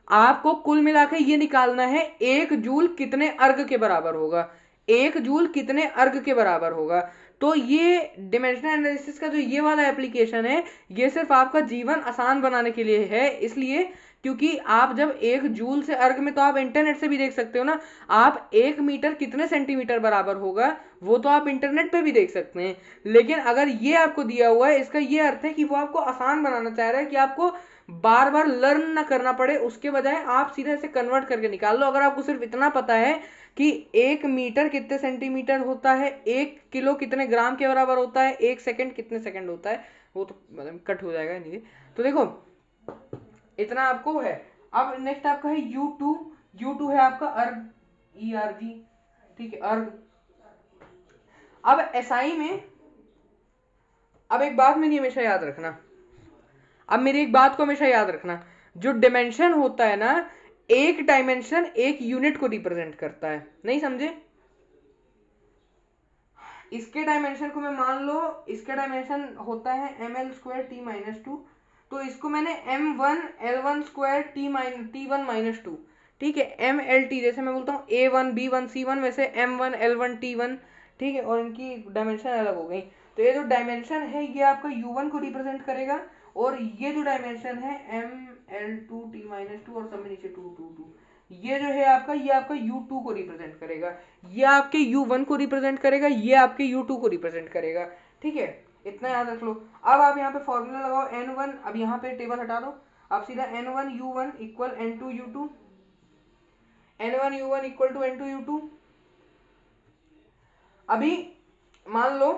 आपको कुल मिला के ये निकालना है 1 जूल कितने अर्ग के बराबर होगा, 1 जूल कितने अर्ग के बराबर होगा। तो ये डिमेंशनल एनालिसिस का जो ये वाला एप्लीकेशन है, ये सिर्फ आपका जीवन आसान बनाने के लिए है। इसलिए क्योंकि आप जब 1 जूल से अर्ग में, तो आप इंटरनेट से भी देख सकते हो ना, आप 1 मीटर कितने सेंटीमीटर बराबर होगा वो तो आप इंटरनेट पे भी देख सकते हैं। लेकिन अगर ये आपको दिया हुआ है, इसका ये अर्थ है कि वो आपको आसान बनाना चाह रहा है कि आपको बार बार लर्न ना करना पड़े, उसके बजाय आप सीधे से कन्वर्ट करके निकाल लो। अगर आपको सिर्फ इतना पता है कि 1 मीटर कितने सेंटीमीटर होता है, 1 किलो कितने ग्राम के बराबर होता है, 1 सेकंड कितने सेकंड होता है, वो तो मतलब कट हो जाएगा नहीं। तो देखो इतना आपको है। अब नेक्स्ट आपका है U2। U2 है आपका अर्ग, ERG, ठीक है, अर्ग। अब SI में, अब एक बात मेरी हमेशा याद रखना, अब मेरी एक बात को हमेशा याद रखना, जो डिमेंशन होता है ना, एक डायमेंशन एक यूनिट को रिप्रेजेंट करता है, नहीं समझे। इसके डायमेंशन को मैं मान लो, इसका डायमेंशन होता है ml²t-2, तो इसको मैंने m1l1² ठीक है, mlt, जैसे मैं बोलता हूँ a1 b1 c1, वैसे m1 l1 t1, ठीक है, और इनकी डायमेंशन अलग हो गई। तो ये जो डायमेंशन है ये आपका u1 को रिप्रेजेंट करेगा, और ये जो डायमेंशन है ml2t-2 और सब में नीचे 2 2 2, ये जो है आपका, ये आपका U2 को रिप्रेजेंट करेगा, ये आपके U1 को रिप्रेजेंट करेगा, ये आपके U2 को रिप्रेजेंट करेगा, ठीक है। इतना याद रख लो। अब आप यहाँ पे फॉर्मूला लगाओ N1, अब यहाँ पे टेबल हटा दो, आप सीधा N1U1 equal N2U2, N1U1 equal to N2U2। अभी मान लो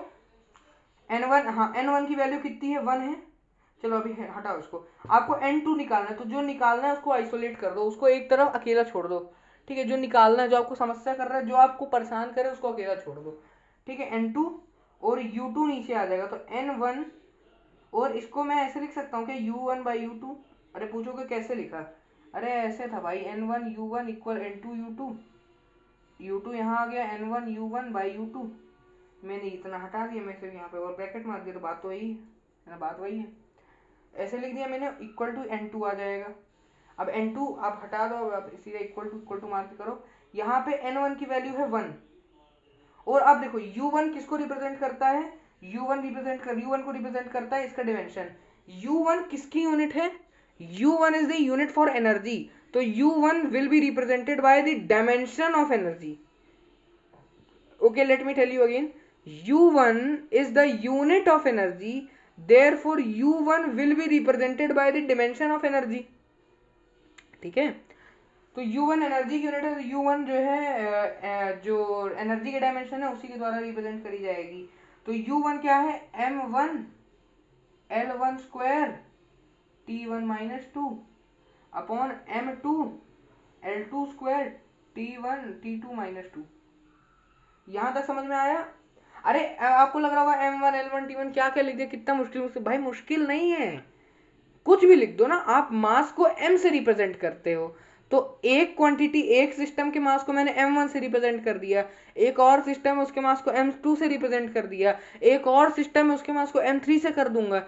N1, हाँ N1 की वैल्यू कितनी है, 1 है। चलो अभी हटाओ इसको, आपको N2 निकालना है, तो जो निकालना है उसको आइसोलेट कर दो, उसको एक तरफ अकेला छोड़ दो, ठीक है। जो निकालना है, जो आपको समस्या कर रहा है, जो आपको परेशान करे, उसको अकेला छोड़ दो, ठीक है। N2 और U2 नीचे आ जाएगा, तो N1, और इसको मैं ऐसे लिख सकता हूँ कि U1/U2। अरे पूछोगे कैसे लिखा, अरे ऐसे था भाई, N1U1 इक्वल N2U2, U2 यहाँ आ गया N1U1/U2, मैंने इतना हटा दिया, मैं सिर्फ यहाँ पे और ब्रैकेट मार दिया, तो बात तो वही है, बात वही है, ऐसे लिख दिया मैंने, इक्वल टू N2 आ जाएगा। अब N2 आप हटा दो, अब सीधा इक्वल टू मार्क करो, यहाँ पे N1 की वैल्यू है 1, और अब देखो U1 किसको रिप्रेजेंट करता है, U1 को रिप्रेजेंट करता है इसका डिमेंशन। U1 किसकी यूनिट है, U1 is the unit for energy, तो U1 will be represented by the dimension of energy. Okay, let me tell you again. U1 is the unit of energy, therefore U1 will be represented by the dimension of energy, ठीक है। तो U1 energy की unit है, तो U1 जो है जो energy के डायमेंशन है उसी के द्वारा रिप्रेजेंट करी जाएगी। तो U1 क्या है, m1 l1² t1-2 upon m2 l2² t2-2। यहां तक समझ में आया। अरे आपको लग रहा होगा M1 L1 T1 क्या क्या लिख दिया, कितना मुश्किल, मुश्किल भाई मुश्किल नहीं है, कुछ भी लिख दो ना। आप मास को m से रिप्रेजेंट करते हो, तो एक क्वांटिटी, एक सिस्टम के मास को मैंने m1 से रिप्रेजेंट कर दिया, एक और सिस्टम है उसके मास को m2 से रिप्रेजेंट कर दिया, एक और सिस्टम है उसके मास को m3 से कर दूंगा,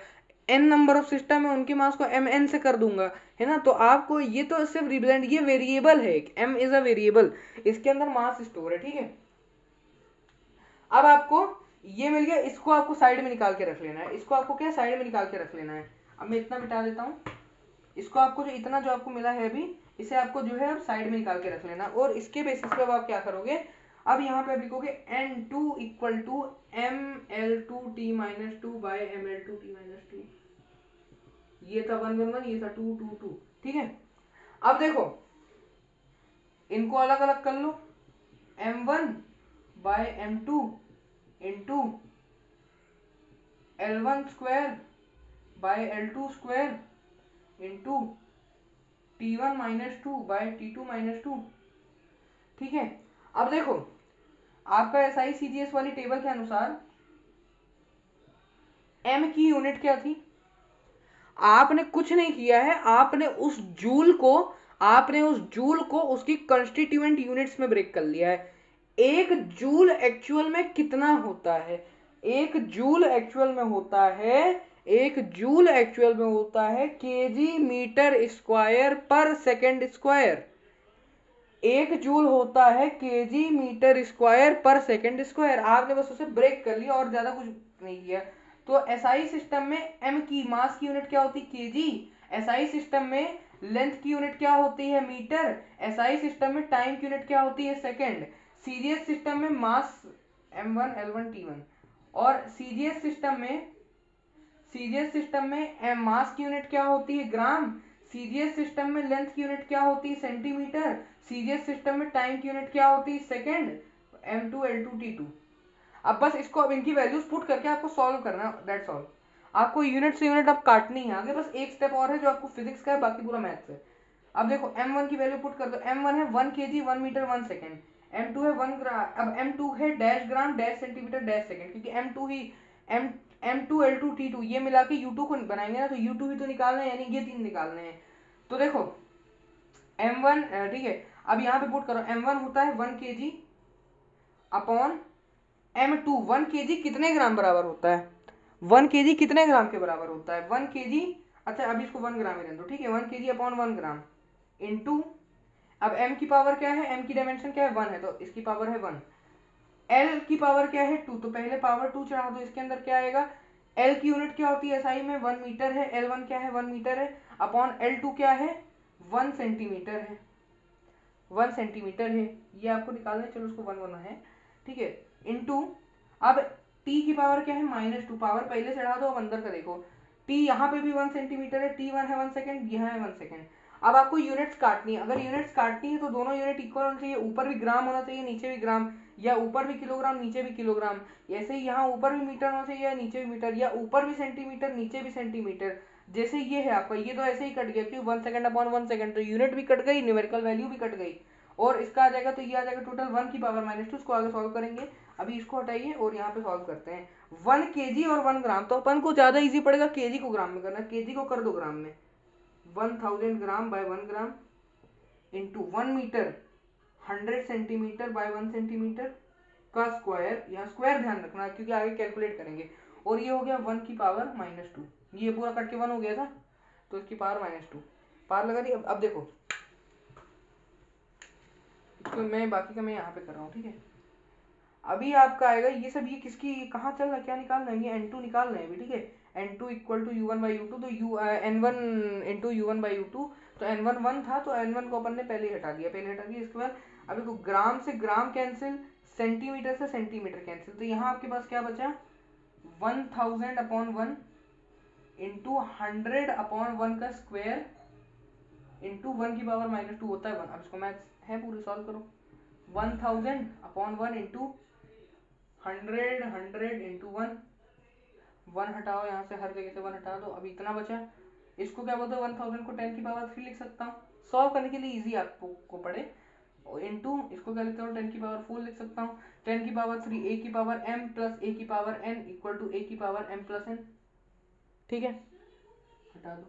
n नंबर ऑफ सिस्टम है उनके मास को mn से कर दूंगा, है ना। तो आपको ये तो सिर्फ रिप्रेजेंट, ये वेरिएबल है, m इज अ वेरिएबल, इसके अंदर मास स्टोर है, ठीक है। अब आपको ये मिल गया, इसको आपको साइड में निकाल के रख लेना है, इसको आपको क्या साइड में निकाल के रख लेना है। अब मैं इतना मिटा देता हूँ, इसको आपको जो इतना जो आपको मिला है अभी, इसे आपको जो है अब साइड में निकाल के रख लेना, और इसके बेसिस पे अब आप क्या करोगे, अब यहाँ पे आप लिखोगे N2 equal to ml2t-2 bye ml2t-2, ये था 1 1 1, ये था 2 2 2, ठीक है। अब देखो इनको अलग अलग कर लो, m1 by m2 into L1² by L2² into T1-2 by T2-2, ठीक है। अब देखो आपका SI CGS वाली टेबल के अनुसार m की यूनिट क्या थी, आपने कुछ नहीं किया है, आपने उस जूल को उसकी कंस्टिट्यूएंट यूनिट्स में ब्रेक कर लिया है। एक जूल एक्चुअल में कितना होता है? एक जूल एक्चुअल में होता है केजी मीटर स्क्वायर पर सेकेंड स्क्वायर। एक जूल होता है केजी मीटर स्क्वायर पर सेकेंड स्क्वायर। आपने बस उसे ब्रेक कर लिया और ज्यादा कुछ नहीं किया। तो एसआई सिस्टम में एम की मास की यूनिट क्या होती है? केजी। एसआई सिस्टम में लेंथ की यूनिट क्या होती है? मीटर। एसआई सिस्टम में टाइम की यूनिट क्या होती है? सेकेंड। सीजीएस सिस्टम में मास m1 l1 t1 और सीजीएस सिस्टम में मास की यूनिट क्या होती है? ग्राम। सीजीएस सिस्टम में लेंथ की यूनिट क्या होती है? सेंटीमीटर। सीजीएस सिस्टम में टाइम की यूनिट क्या होती है? सेकेंड। m2 l2 t2। अब बस इसको अब इनकी वैल्यूज पुट करके आपको सॉल्व करना है, दैट्स ऑल। आपको यूनिट से यूनिट अब काटनी है। आगे बस एक स्टेप और है जो आपको फिजिक्स का है, बाकी पूरा मैथ्स है। अब देखो m1 की वैल्यू पुट कर दो। m1 है 1 kg 1 मीटर 1 सेकेंड। m2 है 1 ग्राम। अब m2 है डैश ग्राम डैश सेंटीमीटर डैश सेकेंड, क्योंकि m2 ही m2 l2 t2 ये मिला के u2 को बनाएंगे ना, तो u2 ही तो निकालना है, यानी ये तीन निकालने हैं। तो देखो m1 ठीक है, अब यहाँ पे पुट करो। m1 होता है 1 kg अपॉन m2। 1 kg कितने ग्राम बराबर होता है? 1 kg कितने ग्राम के बराबर होता है? 1 kg, अच्छा अभी इसको 1 ग्राम ही रहने दो, ठीक है। 1 kg अपॉन 1 ग्राम इंटू, अब m की पावर क्या है? m की डायमेंशन क्या है? 1 है, तो इसकी पावर है 1। l की पावर क्या है? 2, तो पहले पावर 2 चढ़ा दो। इसके अंदर क्या आएगा? l की यूनिट क्या होती है एसआई में? 1 मीटर है। l1 क्या है? 1 मीटर है। अपॉन l2 क्या है? 1 सेंटीमीटर है। 1 सेंटीमीटर है, ये आपको निकालना है, चलो उसको 1 1 है, ठीक है। इंटू, अब t की पावर क्या है? -2। पावर पहले चढ़ा दो, अब अंदर का देखो। t यहाँ पे भी 1 सेंटीमीटर है, t1 है 1 सेकेंड, यहाँ है 1 सेकेंड। अब आपको यूनिट्स काटनी है। अगर यूनिट्स काटनी है तो दोनों यूनिट इक्वल होना चाहिए। ऊपर भी ग्राम होना चाहिए, नीचे भी ग्राम, या ऊपर भी किलोग्राम नीचे भी किलोग्राम। ऐसे ही यहाँ ऊपर भी मीटर होना चाहिए या नीचे भी मीटर, या ऊपर भी सेंटीमीटर नीचे भी सेंटीमीटर। जैसे ये है आपका, ये तो ऐसे ही कट गया क्योंकि 1 सेकंड अपॉन 1 सेकंड, तो यूनिट भी कट गई, न्यूमेरिकल वैल्यू भी कट गई। और इसका आ जाएगा, तो ये आ जाएगा टोटल 1 की पावर -2। इसको आगे सॉल्व करेंगे। अभी इसको हटाइए और यहाँ पे सॉल्व करते हैं। 1 kg और 1 ग्राम, तो अपन को ज्यादा इजी पड़ेगा केजी को ग्राम में करना। केजी को कर दो ग्राम में। 1000 gram by 1 gram into 1 metre 100 centimetre by 1 centimetre का स्क्वायर। यहाँ स्क्वायर ध्यान रखना क्योंकि आगे कैलकुलेट करेंगे। और ये हो गया 1 की पावर -2। ये पूरा कट के 1 हो गया था, तो इसकी पावर -2 पार लगा दी। अब देखो इसको मैं बाकी का मैं यहाँ पे कर रहा हूँ, ठीक है। अभी आपका आएगा ये सब, ये किसकी कहाँ चल रहा है, क्या निकालना है? ये n2 निकाल रहे हैं अभी, ठीक है। n2 equal to u1 by u2, तो n1 into u1 by u2, तो n1 1 था, तो n1 को अपन ने पहले ही हटा दिया। इसके बाद अभी को ग्राम से ग्राम कैंसिल, सेंटीमीटर से सेंटीमीटर कैंसिल, तो यहाँ आपके पास क्या बचा? 1000 अपॉन 1 इंटू 100 अपॉन 1 का स्क्वायर इंटू 1 की पावर -2 होता है 1। अब इसको मैथ्स है पूरी, सॉल्व करो। 1000 अपॉन 1 इंटू 100 इंटू 1, 1 हटाओ यहाँ से, हर जगह से 1 हटा दो। अभी इतना बचा, इसको क्या बोलते हैं? 1000 को 10 की पावर 3 लिख सकता हूँ, सॉल्व करने के लिए इजी आपको पड़े। और इंटू इसको क्या लिखता हूँ? 10 की पावर 4 लिख सकता हूँ। 10 की पावर 3 a की पावर m प्लस a की power n equal to a की पावर m प्लस n, ठीक है। हटा दो,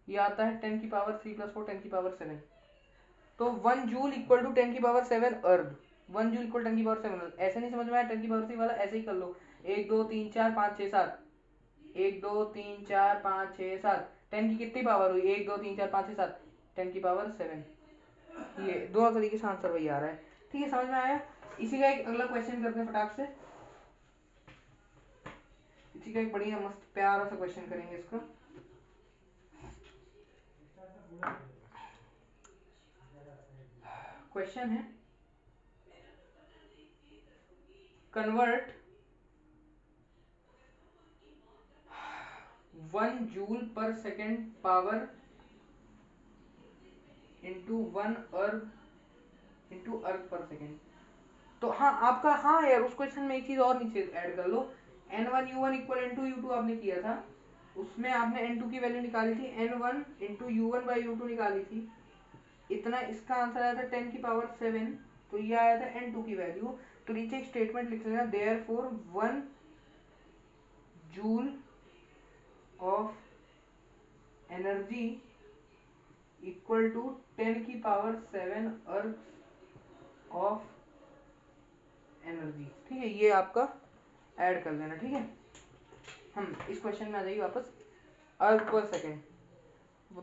ये आता है 10 की पावर 3 प्लस 4 10 की पावर 7। तो 1 जूल इक्वल टू 10 की पावर 7 अर्ग। 1 जूल इक्वल 10 की पावर 7 अर्ग। ऐसे नहीं समझ में आया 10 की पावर 3 वाला? ऐसे ही कर लो। 1 2 3 4 5 6 7, 1 2 3 4 5 6 7, 10 की कितनी पावर हुई? 1 2 3 4 5 6 7, 10 की पावर 7। ये दोनों तरीके से आंसर वही आ रहा है, ठीक है। समझ में आया? इसी का एक अगला क्वेश्चन करते हैं फटाक से। इसी का एक बढ़िया मस्त प्यारा सा क्वेश्चन करेंगे इसका। क्वेश्चन है, convert 1 joule per second power into 1 अर्ग इंटू अर्ग पर सेकेंड। तो हाँ आपका, हाँ यार उस क्वेश्चन में एक चीज और नीचे ऐड कर लो। n1 u1 equal n2 u2 आपने किया था, उसमें आपने n2 की वैल्यू निकाली थी, n1 into u1 by u2 निकाली थी। इतना इसका आंसर आया था 10 की पावर 7, तो ये आया था n2 की वैल्यू। तो नीचे एक स्टेटमेंट लिख लेना, therefore 1 joule of energy equal to 10⁷ erg of energy. ठीक है, ये आपका ऐड कर देना। ठीक है, हम इस क्वेश्चन में आ जाइए वापस। अर्थ पर सेकेंड,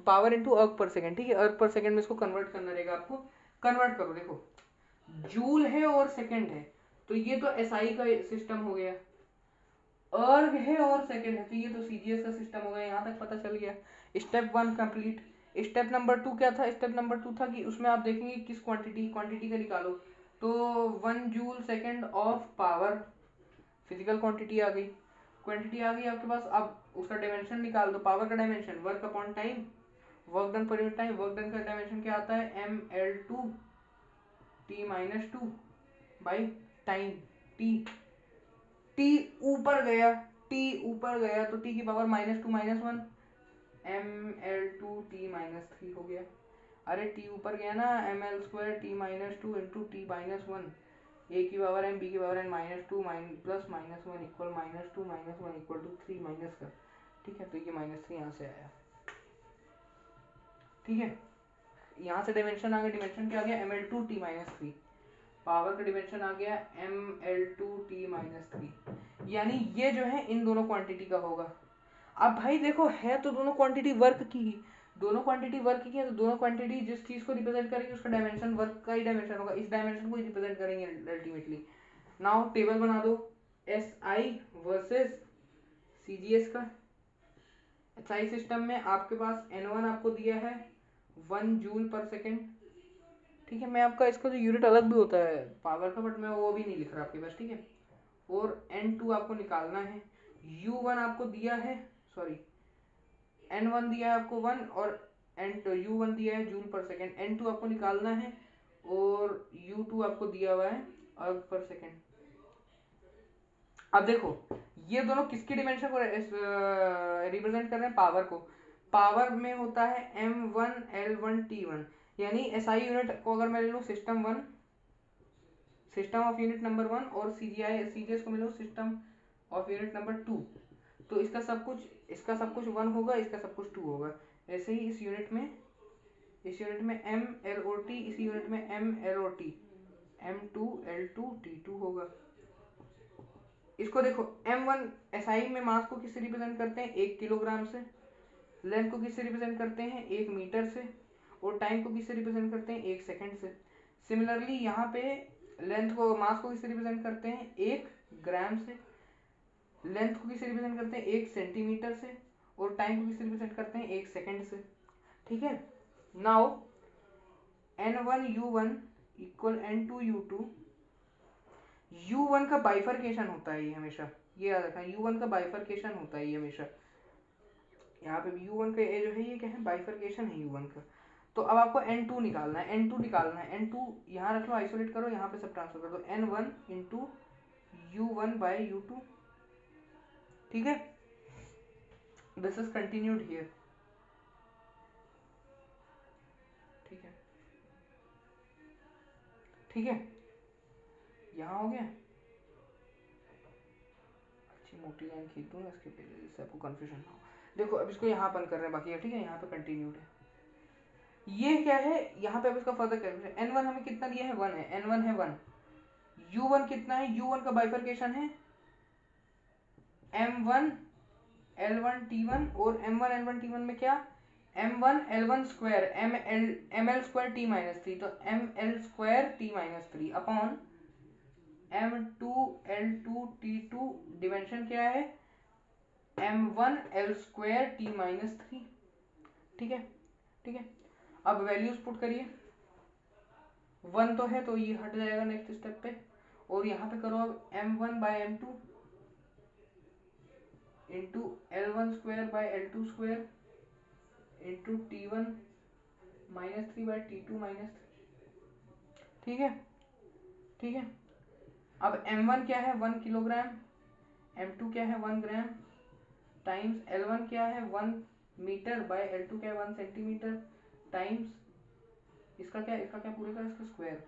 पावर इनटू अर्थ पर सेकेंड। ठीक है, अर्थ पर सेकेंड में इसको कन्वर्ट करना रहेगा आपको। कन्वर्ट करो, देखो जूल है और सेकेंड है, तो ये तो एसआई का सिस्टम हो गया। अर्ग है और सेकेंड है, तो ये तो सीजीएस का सिस्टम हो गया। यहाँ तक पता चल गया। Step 1 complete. स्टेप नंबर 2 क्या था? स्टेप नंबर 2 था कि उसमें आप देखेंगे किस क्वांटिटी का निकालो, तो 1 joule second of power, physical quantity आ गई। क्वांटिटी आ गई आपके पास। अब उसका डायमेंशन निकाल दो। पावर का dimension work upon time, work done पर यूनिट टाइम। वर्क डन का डायमेंशन क्या आता है? ml2 t-2 by time t। t ऊपर गया, t ऊपर गया तो t की पावर -2 -1 ml2 t-3 हो गया। अरे t ऊपर गया ना, ml2 t-2 into t-1, a की पावर m, b की power n, -2 plus -1 equal -2 -1 equal to 3 minus का। ठीक है, तो ये -3 यहाँ से आया। ठीक है, यहाँ से डायमेंशन आ गया। डायमेंशन क्या आ गया? ml2 t-3। पावर का डिमेंशन आ गया ml2 t-3। यानी ये जो है इन दोनों क्वांटिटी का होगा। अब भाई देखो, है तो दोनों क्वांटिटी वर्क की ही, दोनों क्वांटिटी वर्क की है, तो दोनों क्वांटिटी जिस चीज को रिप्रेजेंट करेंगे उसका डायमेंशन वर्क का ही डायमेंशन होगा। इस डायमेंशन को ही रिप्रेजेंट करेंगे अल्टीमेटली। नाउ टेबल बना दो एसआई वर्सेस सीजीएस का। एसआई सिस्टम में आपके पास N1 आपको दिया है 1 जूल पर सेकेंड। ठीक है, मैं आपका इसका जो यूनिट अलग भी होता है पावर का, बट मैं वो भी नहीं लिख रहा आपके पास। ठीक है, और N2 आपको निकालना है। U1 आपको दिया है, सॉरी N1 दिया है आपको 1 और U1 दिया है जूल पर सेकेंड। N2 आपको निकालना है और U2 आपको दिया हुआ है अर्ग पर सेकेंड। अब देखो ये दोनों किसकी डिमेंशन को रिप्रेजेंट कर रहे हैं? पावर को। पावर में होता है M1 L1 T1, यानी एसआई यूनिट को अगर मैं ले लूँ system 1, system of unit number 1, और सीजीएस को मैं लूँ सिस्टम ऑफ यूनिट नंबर 2, तो इसका सब कुछ 1 होगा, इसका सब कुछ 2 होगा। ऐसे ही इस यूनिट में MLOT, इस यूनिट में MLOT, M2 L2 T2 होगा। इसको देखो, M1 एसआई में मास को किससे रिप्रेजेंट करते हैं? 1 किलोग्राम से। लेंथ को किससे रिप्रेजेंट करते हैं? 1 मीटर से। और टाइम को किससे रिप्रेजेंट करते हैं? 1 सेकंड से। सिमिलरली यहाँ पे लेंथ को, मास को किससे रिप्रेजेंट करते हैं? 1 ग्राम से। लेंथ को किससे रिप्रेजेंट करते हैं? 1 सेंटीमीटर से। और टाइम को किससे रिप्रेजेंट करते हैं? 1 सेकंड से। ठीक है, now N1U1 equal N2U2। U1 का बाइफर्केशन होता है ये हमेशा, ये याद रखना, U1 का बाइफर्केशन होता है ये हमेशा। यहाँ पे U1 का ये जो है ये क्या है? बाइफर्केशन है U1 का। तो अब आपको N2 निकालना है। N2 यहाँ रख लो, आइसोलेट करो, यहाँ पे सब ट्रांसफर कर दो। N1 into U1 by U2। ठीक है, दिस इज कंटिन्यूड हियर। ठीक है, ठीक है, यहाँ हो गया। अच्छी मोटी लाइन खींच दूंगा इसके पहले, जिससे आपको कंफ्यूजन ना हो। देखो अब इसको यहाँ अपन कर रहे हैं, बाकी है। ठीक है, यहाँ पे कंटिन्यूड है। ये क्या है? यहाँ पे अब इसका फर्दर कैलकुलेशन। N1 हमें कितना दिया है? 1 है। N1 है 1। U1 कितना है? U1 का बाइफर्केशन है M1 L1 T1, और M1 L1 T1 में क्या? M1 L1 square ML square T-3, तो ML square T-3 upon M2 L2 T2। Dimension क्या है? M1 L square T-3। ठीक है, ठीक है, अब वैल्यूज पुट करिए। 1 तो है तो ये हट जाएगा नेक्स्ट स्टेप पे, और यहाँ पे करो अब M1 by M2 into L1 square by L2 square into T1 -3 by T2 -3। ठीक है, ठीक है, अब M1 क्या है? 1 किलोग्राम। M2 क्या है? 1 ग्राम। टाइम्स L1 क्या है? 1 मीटर बाई L2 क्या है? 1 सेंटीमीटर। टाइम्स इसका क्या पूरे का इसका स्क्वायर।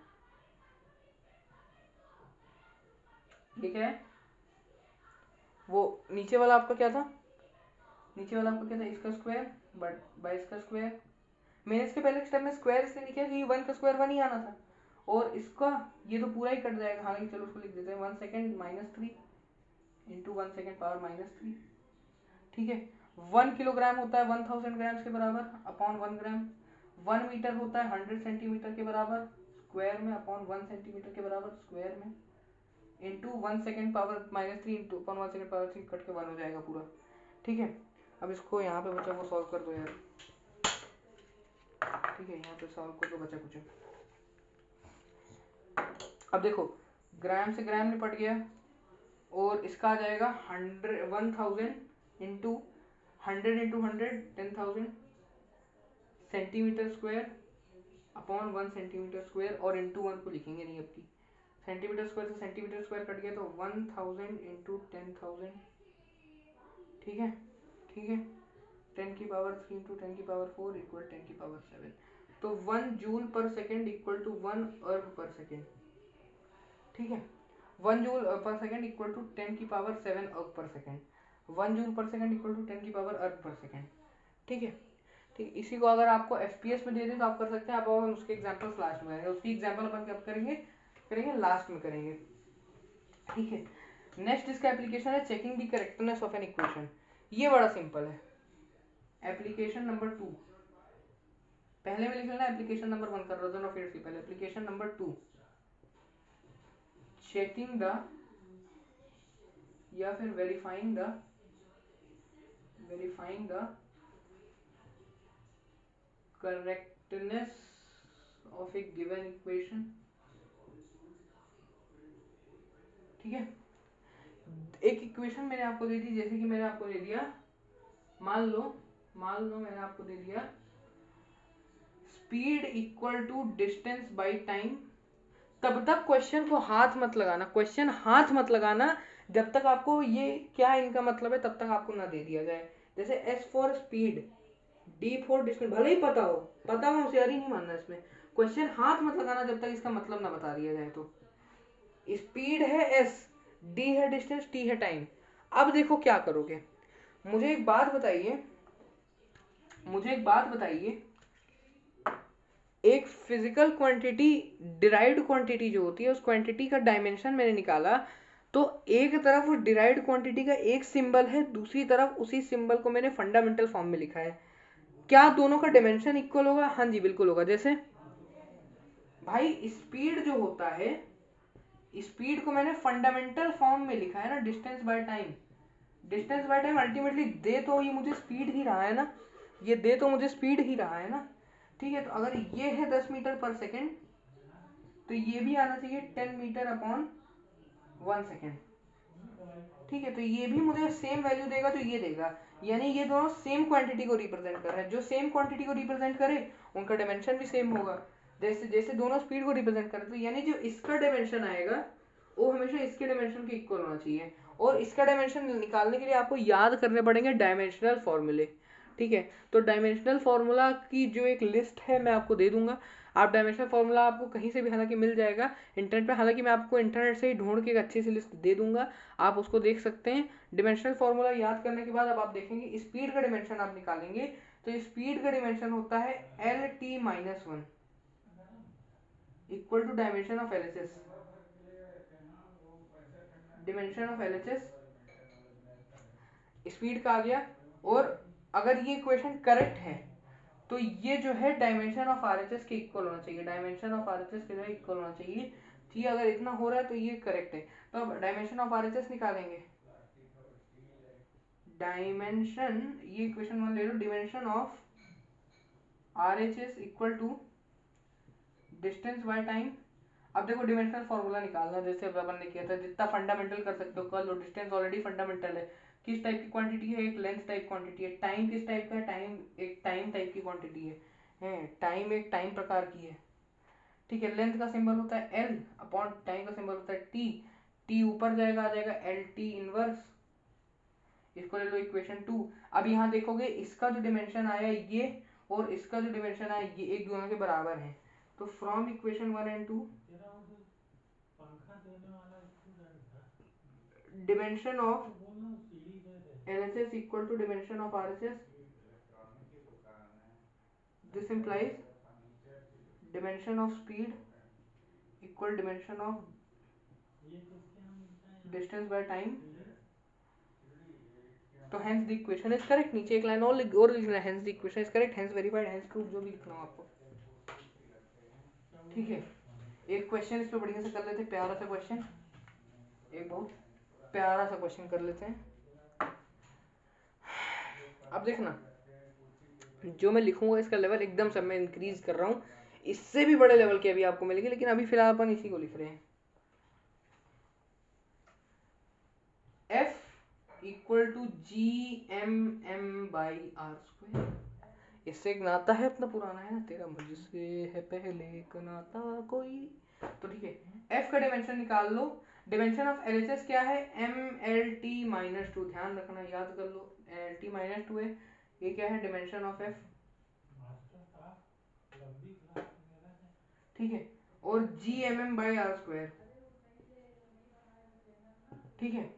ये क्या है? वो नीचे वाला आपका क्या था? नीचे वाला आपका क्या था? इसका स्क्वायर बट 22 का स्क्वायर। मैंने इसके पहले स्टेप में स्क्वायर इसलिए लिखा कि 1 का स्क्वायर 1 ही आना था, और इसका ये तो पूरा ही कट जाएगा, हालांकि चलो उसको लिख देते हैं 1 second minus 3 into 1 second power minus 3। ठीक है, 1 किलोग्राम होता है 1000 ग्राम्स के बराबर अपॉन 1 ग्राम। 1 मीटर होता है 100 सेंटीमीटर के बराबर स्क्वायर में अपॉन 1 सेंटीमीटर के बराबर स्क्वायर में, into 1 second power minus 3 into upon 1 second power 3 cut के 1 हो जाएगा पूरा। ठीक है, अब इसको यहाँ पे बचा वो सॉल्व कर दो यार। ठीक है, यहाँ पे सॉल्व कर दो बचा कुछ। अब देखो ग्राम से ग्राम निपट गया, और इसका आ जाएगा 1000 into 100 into 100 10,000 centimetre square upon 1 centimetre square, और इंटू 1 को लिखेंगे नहीं अब की। सेंटीमीटर स्क्वायर से सेंटीमीटर स्क्वायर कट गया तो 1000 इंटू 10,000। ठीक है, ठीक है, 10 की पावर 3 इंटू 10 की पावर 4 इक्वल 10 की पावर 7। तो 1 joule per second equal to 1 अर्ग पर सेकेंड। ठीक है, 1 joule per second equal to 10 की power 7 erg per second. 1 joule per second equal to 10 की पावर अर्ग पर सेकेंड। ठीक है, ठीक, इसी को अगर आपको एफपीएस में दे दें तो आप कर सकते हैं। आप उसके एग्जांपल्स लास्ट में करेंगे, उसकी एग्जांपल अपन कब करेंगे लास्ट में करेंगे। ठीक है, नेक्स्ट इसका एप्लीकेशन है checking the correctness of an equation. ये बड़ा सिंपल है। एप्लीकेशन नंबर 2 पहले में लिख लेना, एप्लीकेशन नंबर 1 कर रहा था ना, फिर से पहले एप्लीकेशन नंबर 2 चेकिंग द या फिर verifying the correctness of A given equation. ठीक है, एक इक्वेशन मैंने आपको दे दी, जैसे कि मैंने आपको दे दिया, मान लो मैंने आपको दे दिया speed equal to distance by time. तब तक क्वेश्चन को हाथ मत लगाना, क्वेश्चन हाथ मत लगाना जब तक आपको ये क्या इनका मतलब है तब तक आपको ना दे दिया जाए। जैसे S for speed, D for distance, भले ही पता हो होशियारी नहीं मानना इसमें। क्वेश्चन हाथ मत लगाना जब तक इसका मतलब ना बता दिया जाए। तो स्पीड है एस, डी है डिस्टेंस, टी है टाइम। अब देखो क्या करोगे, मुझे एक बात बताइए, एक फिजिकल क्वांटिटी डिराइव्ड क्वांटिटी जो होती है उस क्वांटिटी का डायमेंशन मैंने निकाला, तो एक तरफ उस डिराइव्ड क्वांटिटी का एक सिंबल है, दूसरी तरफ उसी सिंबल को मैंने फंडामेंटल फॉर्म में लिखा है। क्या दोनों का डायमेंशन इक्वल होगा? हाँ जी बिल्कुल होगा। जैसे भाई स्पीड जो होता है, स्पीड को मैंने फंडामेंटल फॉर्म में लिखा है ना, distance by time. Distance by time ultimately they तो ये मुझे स्पीड ही रहा है ना, ये दे तो मुझे स्पीड ही रहा है ना। ठीक है, तो अगर ये है 10 मीटर पर सेकेंड तो ये भी आना चाहिए 10 मीटर अपॉन 1 सेकेंड। ठीक है, तो ये भी मुझे सेम वैल्यू देगा, तो ये देगा, यानी ये दोनों सेम क्वांटिटी को रिप्रेजेंट कर रहे हैं। जो सेम क्वांटिटी को रिप्रेजेंट करे उनका डायमेंशन भी सेम होगा। जैसे जैसे दोनों स्पीड को रिप्रेजेंट करे, तो यानी जो इसका डायमेंशन आएगा वो हमेशा इसके डायमेंशन के इक्वल होना चाहिए। और इसका डायमेंशन निकालने के लिए आपको याद करने पड़ेंगे डायमेंशनल फॉर्मूले। ठीक है, तो डायमेंशनल फार्मूला की जो एक लिस्ट है मैं आपको दे दूंगा। आप डायमेंशनल फार्मूला आपको कहीं से भी हालांकि मिल जाएगा इंटरनेट पे, हालांकि मैं आपको इंटरनेट से ही ढूंढ के एक अच्छी सी लिस्ट दे दूंगा, आप उसको देख सकते हैं। डायमेंशनल फार्मूला याद करने के बाद अब आप देखेंगे स्पीड का डायमेंशन आप निकालेंगे, तो स्पीड का डायमेंशन होता है LT-1 equal to dimension of LHS। Dimension of LHS speed का आ गया, और अगर ये इक्वेशन करेक्ट है तो ये जो है डायमेंशन ऑफ आरएचएस के इक्वल होना चाहिए, डायमेंशन ऑफ आरएचएस के जो है इक्वल होना चाहिए। ठीक है, अगर इतना हो रहा है तो ये करेक्ट है। तो अब डायमेंशन ऑफ आरएचएस निकालेंगे, डायमेंशन, ये इक्वेशन वन ले लो, dimension of RHS equal to distance by time. अब देखो डिमेंशनल फॉर्मूला निकालना, जैसे अपन ने किया था, जितना फंडामेंटल कर सकते हो कर लो। डिस्टेंस ऑलरेडी फंडामेंटल है। किस टाइप की क्वांटिटी है? एक लेंथ टाइप क्वांटिटी है। टाइम किस टाइप का है? टाइम एक टाइम टाइप की क्वांटिटी है। टाइम एक टाइम प्रकार की है। ठीक है, लेंथ का सिंबल होता है एल अपॉन टाइम का सिंबल होता है टी। टी ऊपर जाएगा, आ जाएगा एल टी इनवर्स। इसको ले लो इक्वेशन 2। अब यहाँ देखोगे इसका जो डिमेंशन आया ये, और इसका जो डिमेंशन आया ये एक दोनों के बराबर है। तो from equation 1 and 2 dimension of LHS equal to dimension of RHS this implies dimension of speed equal dimension of distance by time, तो hence the equation is correct। नीचे एक लाइन और लिखना है, hence the equation is correct, hence verified, hence proved, जो भी लिखना हो आपको, ठीक है। एक क्वेश्चन इस पे बढ़िया से कर लेते हैं, प्यारा सा क्वेश्चन, एक बहुत प्यारा सा क्वेश्चन कर लेते हैं। अब देखना जो मैं लिखूंगा इसका लेवल एकदम से मैं इंक्रीज कर रहा हूँ, इससे भी बड़े लेवल के अभी आपको मिलेंगे, लेकिन अभी फिलहाल अपन इसी को लिख रहे हैं। F equal to GMM/R²। इससे एक नाता है अपना पुराना, है ना, तेरा मुझसे है पहले का नाता कोई, तो ठीक है। F का डिमेंशन निकाल लो। डिमेंशन ऑफ LHS क्या है? MLT-2। ध्यान रखना, याद कर लो, LT-2 है, ये क्या है डिमेंशन ऑफ F, ठीक है। और GMM/R², ठीक है।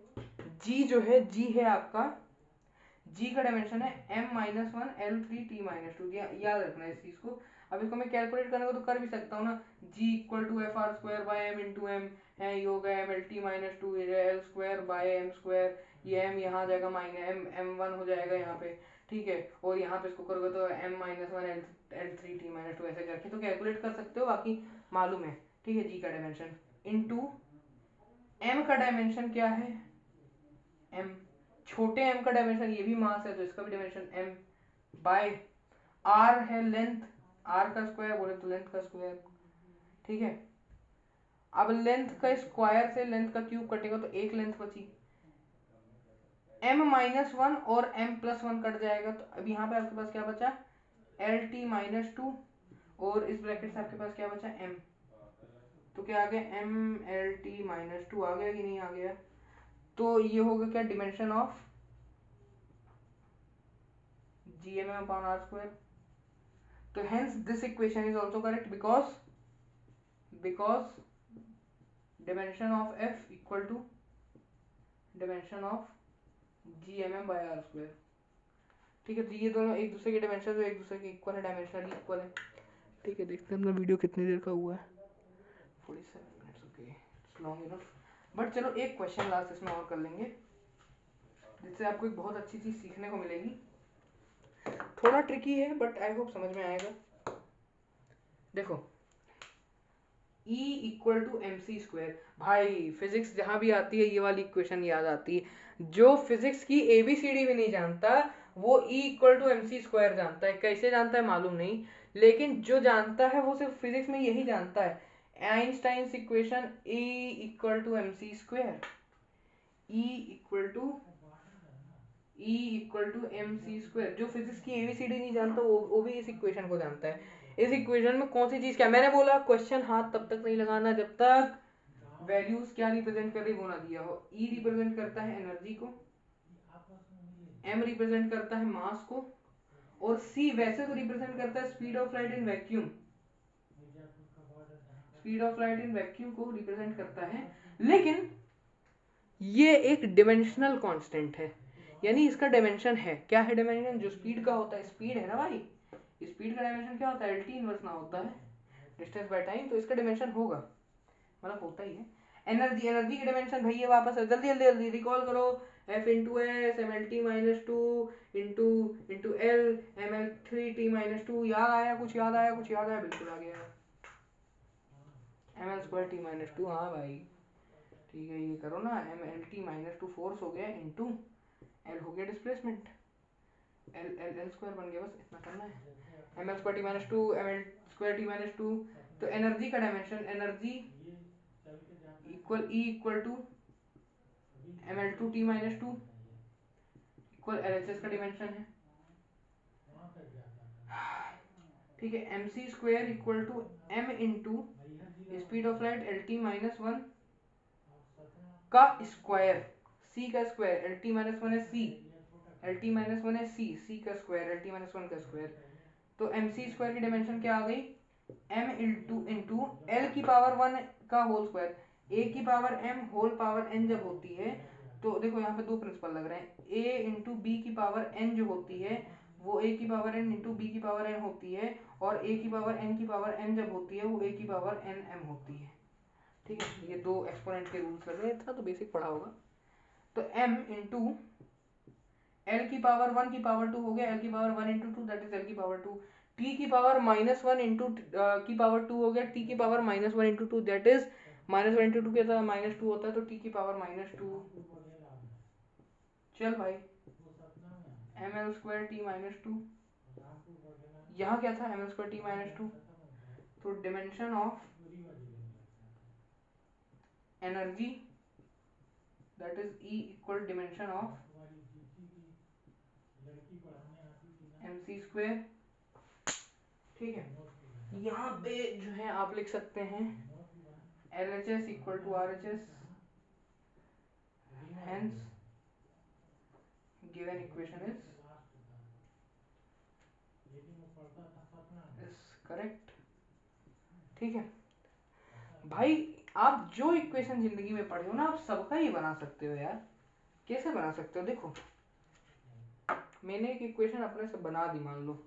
G जो है, G है आपका, G का डायमेंशन है M-1 L3T-2। याद रखना इस चीज को। अब इसको मैं कैलकुलेट करने को तो कर भी सकता हूँ ना, G equal to FR² M into M है, ये हो गया MLT-2 L² ये M यहाँ जाएगा M1 हो जाएगा यहाँ पे, ठीक है। और यहाँ पे इसको करोगे तो M-1 L3T-2 ऐसे करके तो कैलकुलेट कर सकते हो, बाकी मालूम है, ठीक है। G का डायमेंशन इंटू M का डायमेंशन क्या है, M, छोटे m का डायमेंशन ये भी मास है तो इसका भी डायमेंशन m बाय r है लेंथ, r का स्क्वायर बोले तो लेंथ का स्क्वायर, ठीक है। अब लेंथ का स्क्वायर से लेंथ का क्यूब कटेगा तो एक लेंथ बची, m-1 और m+1 कट जाएगा, तो अब यहाँ पे आपके पास क्या बचा, LT-2, और इस ब्रैकेट से आपके पास क्या बचा, m, तो क्या आ गया MLT-2 आ गया कि नहीं आ गया, तो ये होगा क्या डिमेंशन ऑफ GMM/R²। तो hence this equation is also correct because dimension of F equal to dimension of GMM/R², ठीक है। तो ये दोनों एक दूसरे के डायमेंशन जो एक दूसरे के इक्वल है, डायमेंशनली इक्वल है, ठीक है। देखते हैं अपना वीडियो कितनी देर का हुआ है, 47 minutes, okay, it's long enough. But चलो एक क्वेश्चन लास्ट इसमें और कर लेंगे, जिससे आपको एक बहुत अच्छी चीज सीखने को मिलेगी। थोड़ा ट्रिकी है बट आई होप समझ में आएगा। देखो E इक्वल टू MC², भाई फिजिक्स जहां भी आती है ये वाली इक्वेशन याद आती है। जो फिजिक्स की ABCD भी नहीं जानता वो E इक्वल टू MC² जानता है। कैसे जानता है मालूम नहीं, लेकिन जो जानता है वो सिर्फ फिजिक्स में यही जानता है। Einstein's equation E equal to MC², E equal to MC²। जो फिजिक्स की ABCD नहीं जानता वो भी इस इक्वेशन को जानता है। इस इक्वेशन में कौन सी चीज क्या, मैंने बोला क्वेश्चन हाथ तब तक नहीं लगाना जब तक वैल्यूज क्या रिप्रेजेंट कर रही वो ना दिया हो। E रिप्रेजेंट करता है एनर्जी को, M रिप्रेजेंट करता है मास को, और C वैसे तो रिप्रेजेंट करता है speed of light in vacuum, speed of light in vacuum को रिप्रेजेंट करता है, लेकिन ये एक डिमेंशनल कांस्टेंट है, यानी इसका डायमेंशन है, क्या है डायमेंशन, जो स्पीड का होता है, स्पीड है ना भाई, स्पीड का डायमेंशन क्या होता है, LT इनवर्स ना होता है डिस्टेंस बाय टाइम, तो इसका डायमेंशन होगा, मतलब होता ही है। एनर्जी, एनर्जी की डायमेंशन भैया वापस जल्दी जल्दी जल्दी रिकॉल करो, F into S MLT-2 into into L ML3T-2। याद आया कुछ, याद आया कुछ, याद आया, बिल्कुल आ गया, ML2T-2, हाँ भाई ठीक है। ये करो ना, MLT-2 फोर्स हो गया इंटू L हो गया डिस्प्लेसमेंट, L स्क्वायर बन गया, बस इतना करना है। ML2T-2 ML2T-2, तो एनर्जी का dimension, energy equal E equal to ML2T-2 equal LHS का डिमेंशन है, ठीक है। MC² equal to M into speed of light LT-1 का स्क्वायर, C का स्क्वायर, LT-1 है C, LT-1 है C का स्क्वायर, LT-1 का स्क्वायर, तो MC² की डायमेंशन क्या आ गई, M इंटू L की पावर 1 का होल स्क्वायर, A की power M whole power N जब होती है, तो देखो यहाँ पे दो प्रिंसिपल लग रहे हैं, A इंटू B की पावर N जो होती है वो a की पावर n इंटू बी की पावर n होती है, और a की पावर n की पावर n जब होती है वो a की पावर n m होती है। ठीक है, ये दो एक्सपोनेंट के रूल्स लग रहे हैं, इतना तो बेसिक पढ़ा होगा। तो m इंटू एल की पावर 1 की पावर 2 हो गया, एल की power 1 into 2 that is L की पावर 2, टी की पावर -1 इंटू की पावर 2 हो गया, टी की power -1 into 2 that is -1 into 2 क्या था, -2 होता है, तो टी की पावर -2। चल भाई, एम एल स्क्वायर टी -2, यहाँ क्या था, एम एल स्क्वायर टी -2, तो dimension of energy that is E equal dimension of M C square. ठीक है, यहाँ पे जो है आप लिख सकते हैं L H S equal to R H S, hence given equation is correct। ठीक है भाई, आप जो इक्वेशन जिंदगी में पढ़े हो ना, आप सबका ही बना सकते हो यार। कैसे बना सकते हो, देखो मैंने एक इक्वेशन अपने से बना दी, मान लो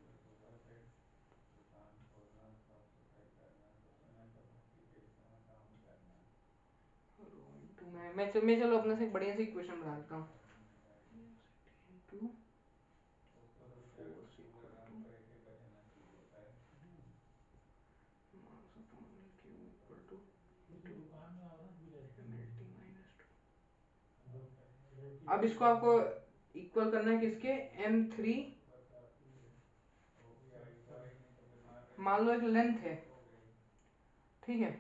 मैं चलो अपने से एक बढ़िया सी इक्वेशन बना देता हूँ। अब इसको आपको इक्वल करना है किसके, m3, मान लो एक लेंथ है, ठीक है,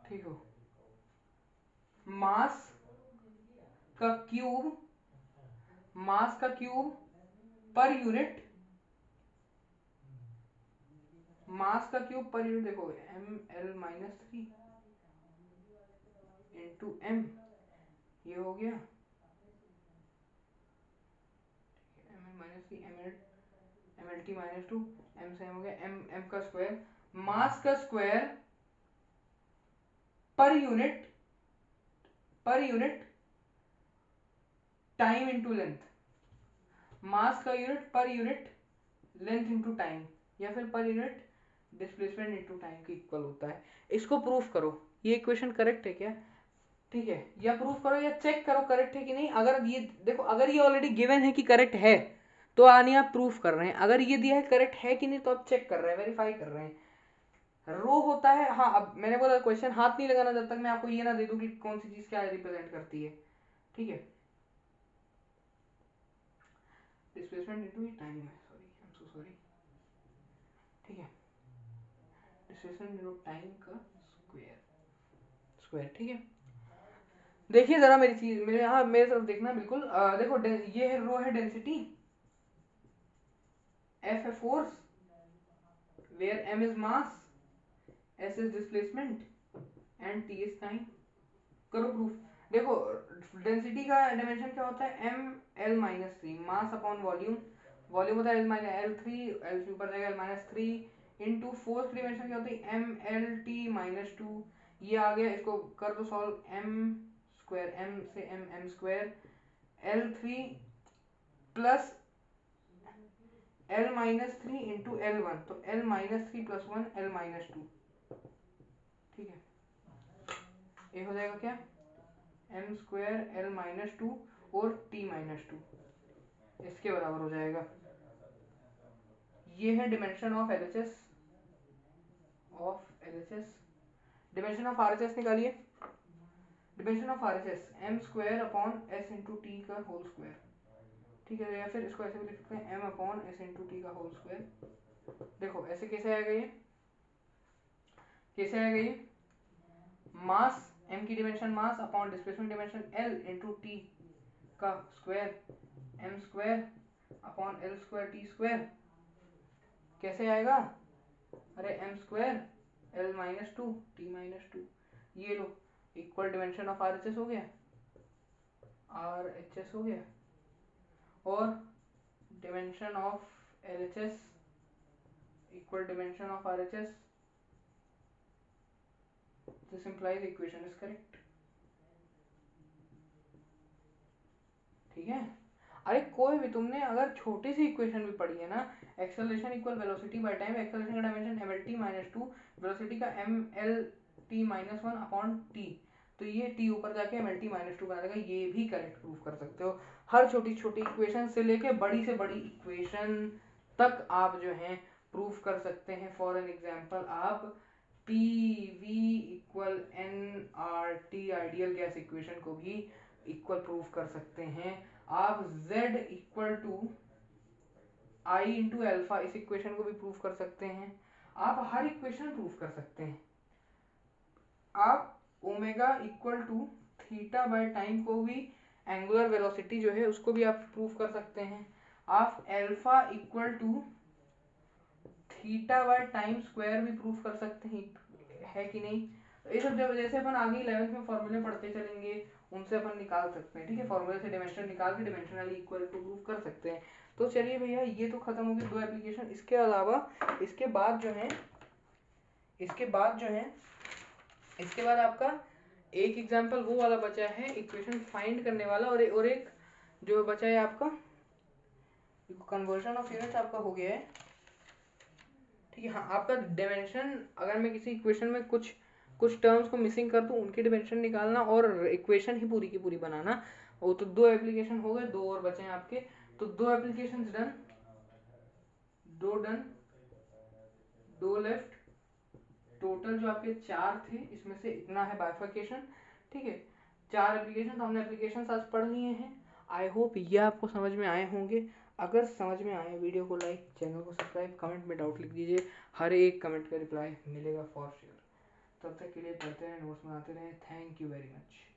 ठीक हो, मास का क्यूब, मास का क्यूब पर यूनिट, मास का क्यूब पर यूनिट, देखो ml-3 इंटू m, ये हो गया ml-3 mlt-2, m से m हो गया, m का स्क्वायर, मास का square per unit, per unit time into length, mass का unit per unit length into time, या फिर per unit displacement into time के इक्वल होता है। इसको प्रूफ करो, ये इक्वेशन करेक्ट है क्या, ठीक है, या प्रूफ करो या चेक करो करेक्ट है कि नहीं। अगर ये देखो, अगर ये ऑलरेडी गिवन है कि करेक्ट है तो आनी आप प्रूफ कर रहे हैं, अगर ये दिया है करेक्ट है कि नहीं तो आप चेक कर रहे हैं, वेरीफाई कर रहे हैं। रो होता है, हाँ अब मैंने बोला क्वेश्चन हाथ नहीं लगाना जब तक मैं आपको ये ना दे दूं कि कौन सी चीज क्या रिप्रेजेंट करती है। ठीक है, डिस्प्लेसमेंट इनटू टाइम है, sorry I am so sorry. ठीक है, डिस्प्लेसमेंट इनटू टाइम का स्क्वायर, स्क्वायर। ठीक है, देखिए जरा मेरी चीज, मेरे यहाँ मेरे तरफ देखना बिल्कुल। देखो ये है रो है डेंसिटी, एफ है force, where M is mass, S is displacement and T is time. करो प्रूफ। देखो डेंसिटी का डायमेंशन क्या होता है, M L minus three, mass upon volume, volume होता है L minus L three, L ऊपर जाएगा L minus three, into force की डायमेंशन क्या होती है, M L T minus two. ये आ गया, इसको कर दो सॉल्व, एम स्क्वायर, एम से M square, L three plus L minus three into L one, तो L minus three plus one L minus two. ठीक है, ये हो जाएगा क्या, M square L minus two और टी माइनस टू, इसके बराबर हो जाएगा। ये है dimension of LHS, of LHS. Dimension of RHS निकालिए, dimension of RHS M square upon S into T का होल स्क्वायर। ठीक है, या फिर इसको ऐसे भी लिख सकते हैं, M upon S into T का होल स्क्वायर। देखो ऐसे कैसे आएगा, ये कैसे आएगा, ये मास, एम की dimension mass upon displacement dimension L into T का square, M square upon L square T square. कैसे आएगा, अरे M square L minus two T minus two, ये लो equal dimension of R H S हो गया, R H S हो गया, और dimension of L H S equal dimension of R H S. This implies equation is correct। ठीक है। अरे कोई भी तुमने अगर छोटी सी इक्वेशन भी पढ़ी है ना, acceleration equal velocity by time, acceleration का डायमेंशन mlt माइनस 2, वेलोसिटी का mlt माइनस 1 अपॉन टी, तो ये t ऊपर जाके mlt माइनस 2 बना देगा, ये भी करेक्ट प्रूफ कर सकते हो। हर छोटी छोटी इक्वेशन से लेके बड़ी से बड़ी इक्वेशन तक आप जो है प्रूफ कर सकते हैं। फॉर एन एग्जाम्पल आप PV equal nRT ideal gas equation को भी इक्वल प्रूफ कर सकते हैं। आप Z equal to I into alpha इस इक्वेशन को भी प्रूफ कर सकते हैं। आप हर इक्वेशन प्रूफ कर सकते हैं। आप omega equal to theta by time को भी, एंगुलर वेलोसिटी जो है उसको भी आप प्रूफ कर सकते हैं। आप alpha equal to theta by time square भी प्रूफ कर सकते हैं, है कि नहीं। ये सब जब जैसे अपन आगे 11th में फॉर्मूले पढ़ते चलेंगे उनसे अपन निकाल सकते हैं, ठीक है। फॉर्मूले से डिमेंशन निकाल के डिमेंशनली इक्वल टू प्रूफ कर सकते हैं। तो चलिए भैया ये तो खत्म हो गई 2 एप्लीकेशन। इसके अलावा इसके बाद जो है इसके बाद आपका एक एग्जांपल वो वाला बचा है इक्वेशन फाइंड करने वाला, और एक जो बचा है आपका कन्वर्जन ऑफ यूनिट्स आपका हो गया है, ठीक है। हाँ, आपका डिमेंशन, अगर मैं किसी इक्वेशन में कुछ टर्म्स को मिसिंग कर दूं उनकी डिमेंशन निकालना और इक्वेशन ही पूरी की पूरी बनाना। वो तो 2 एप्लीकेशन हो गए, 2 और बचे हैं आपके। तो 2 एप्लीकेशन डन, 2 लेफ्ट, टोटल जो आपके 4 थे इसमें से इतना है बाइफर्केशन, ठीक है। 4 एप्लीकेशन, तो हमने एप्लीकेशन आज पढ़ लिए हैं। आई होप ये आपको समझ में आए होंगे। अगर समझ में आए वीडियो को लाइक, चैनल को सब्सक्राइब, कमेंट में डाउट लिख दीजिए, हर एक कमेंट का रिप्लाई मिलेगा फॉर श्योर। तब तक के लिए पढ़ते रहें, नोट्स बनाते रहें। Thank you very much.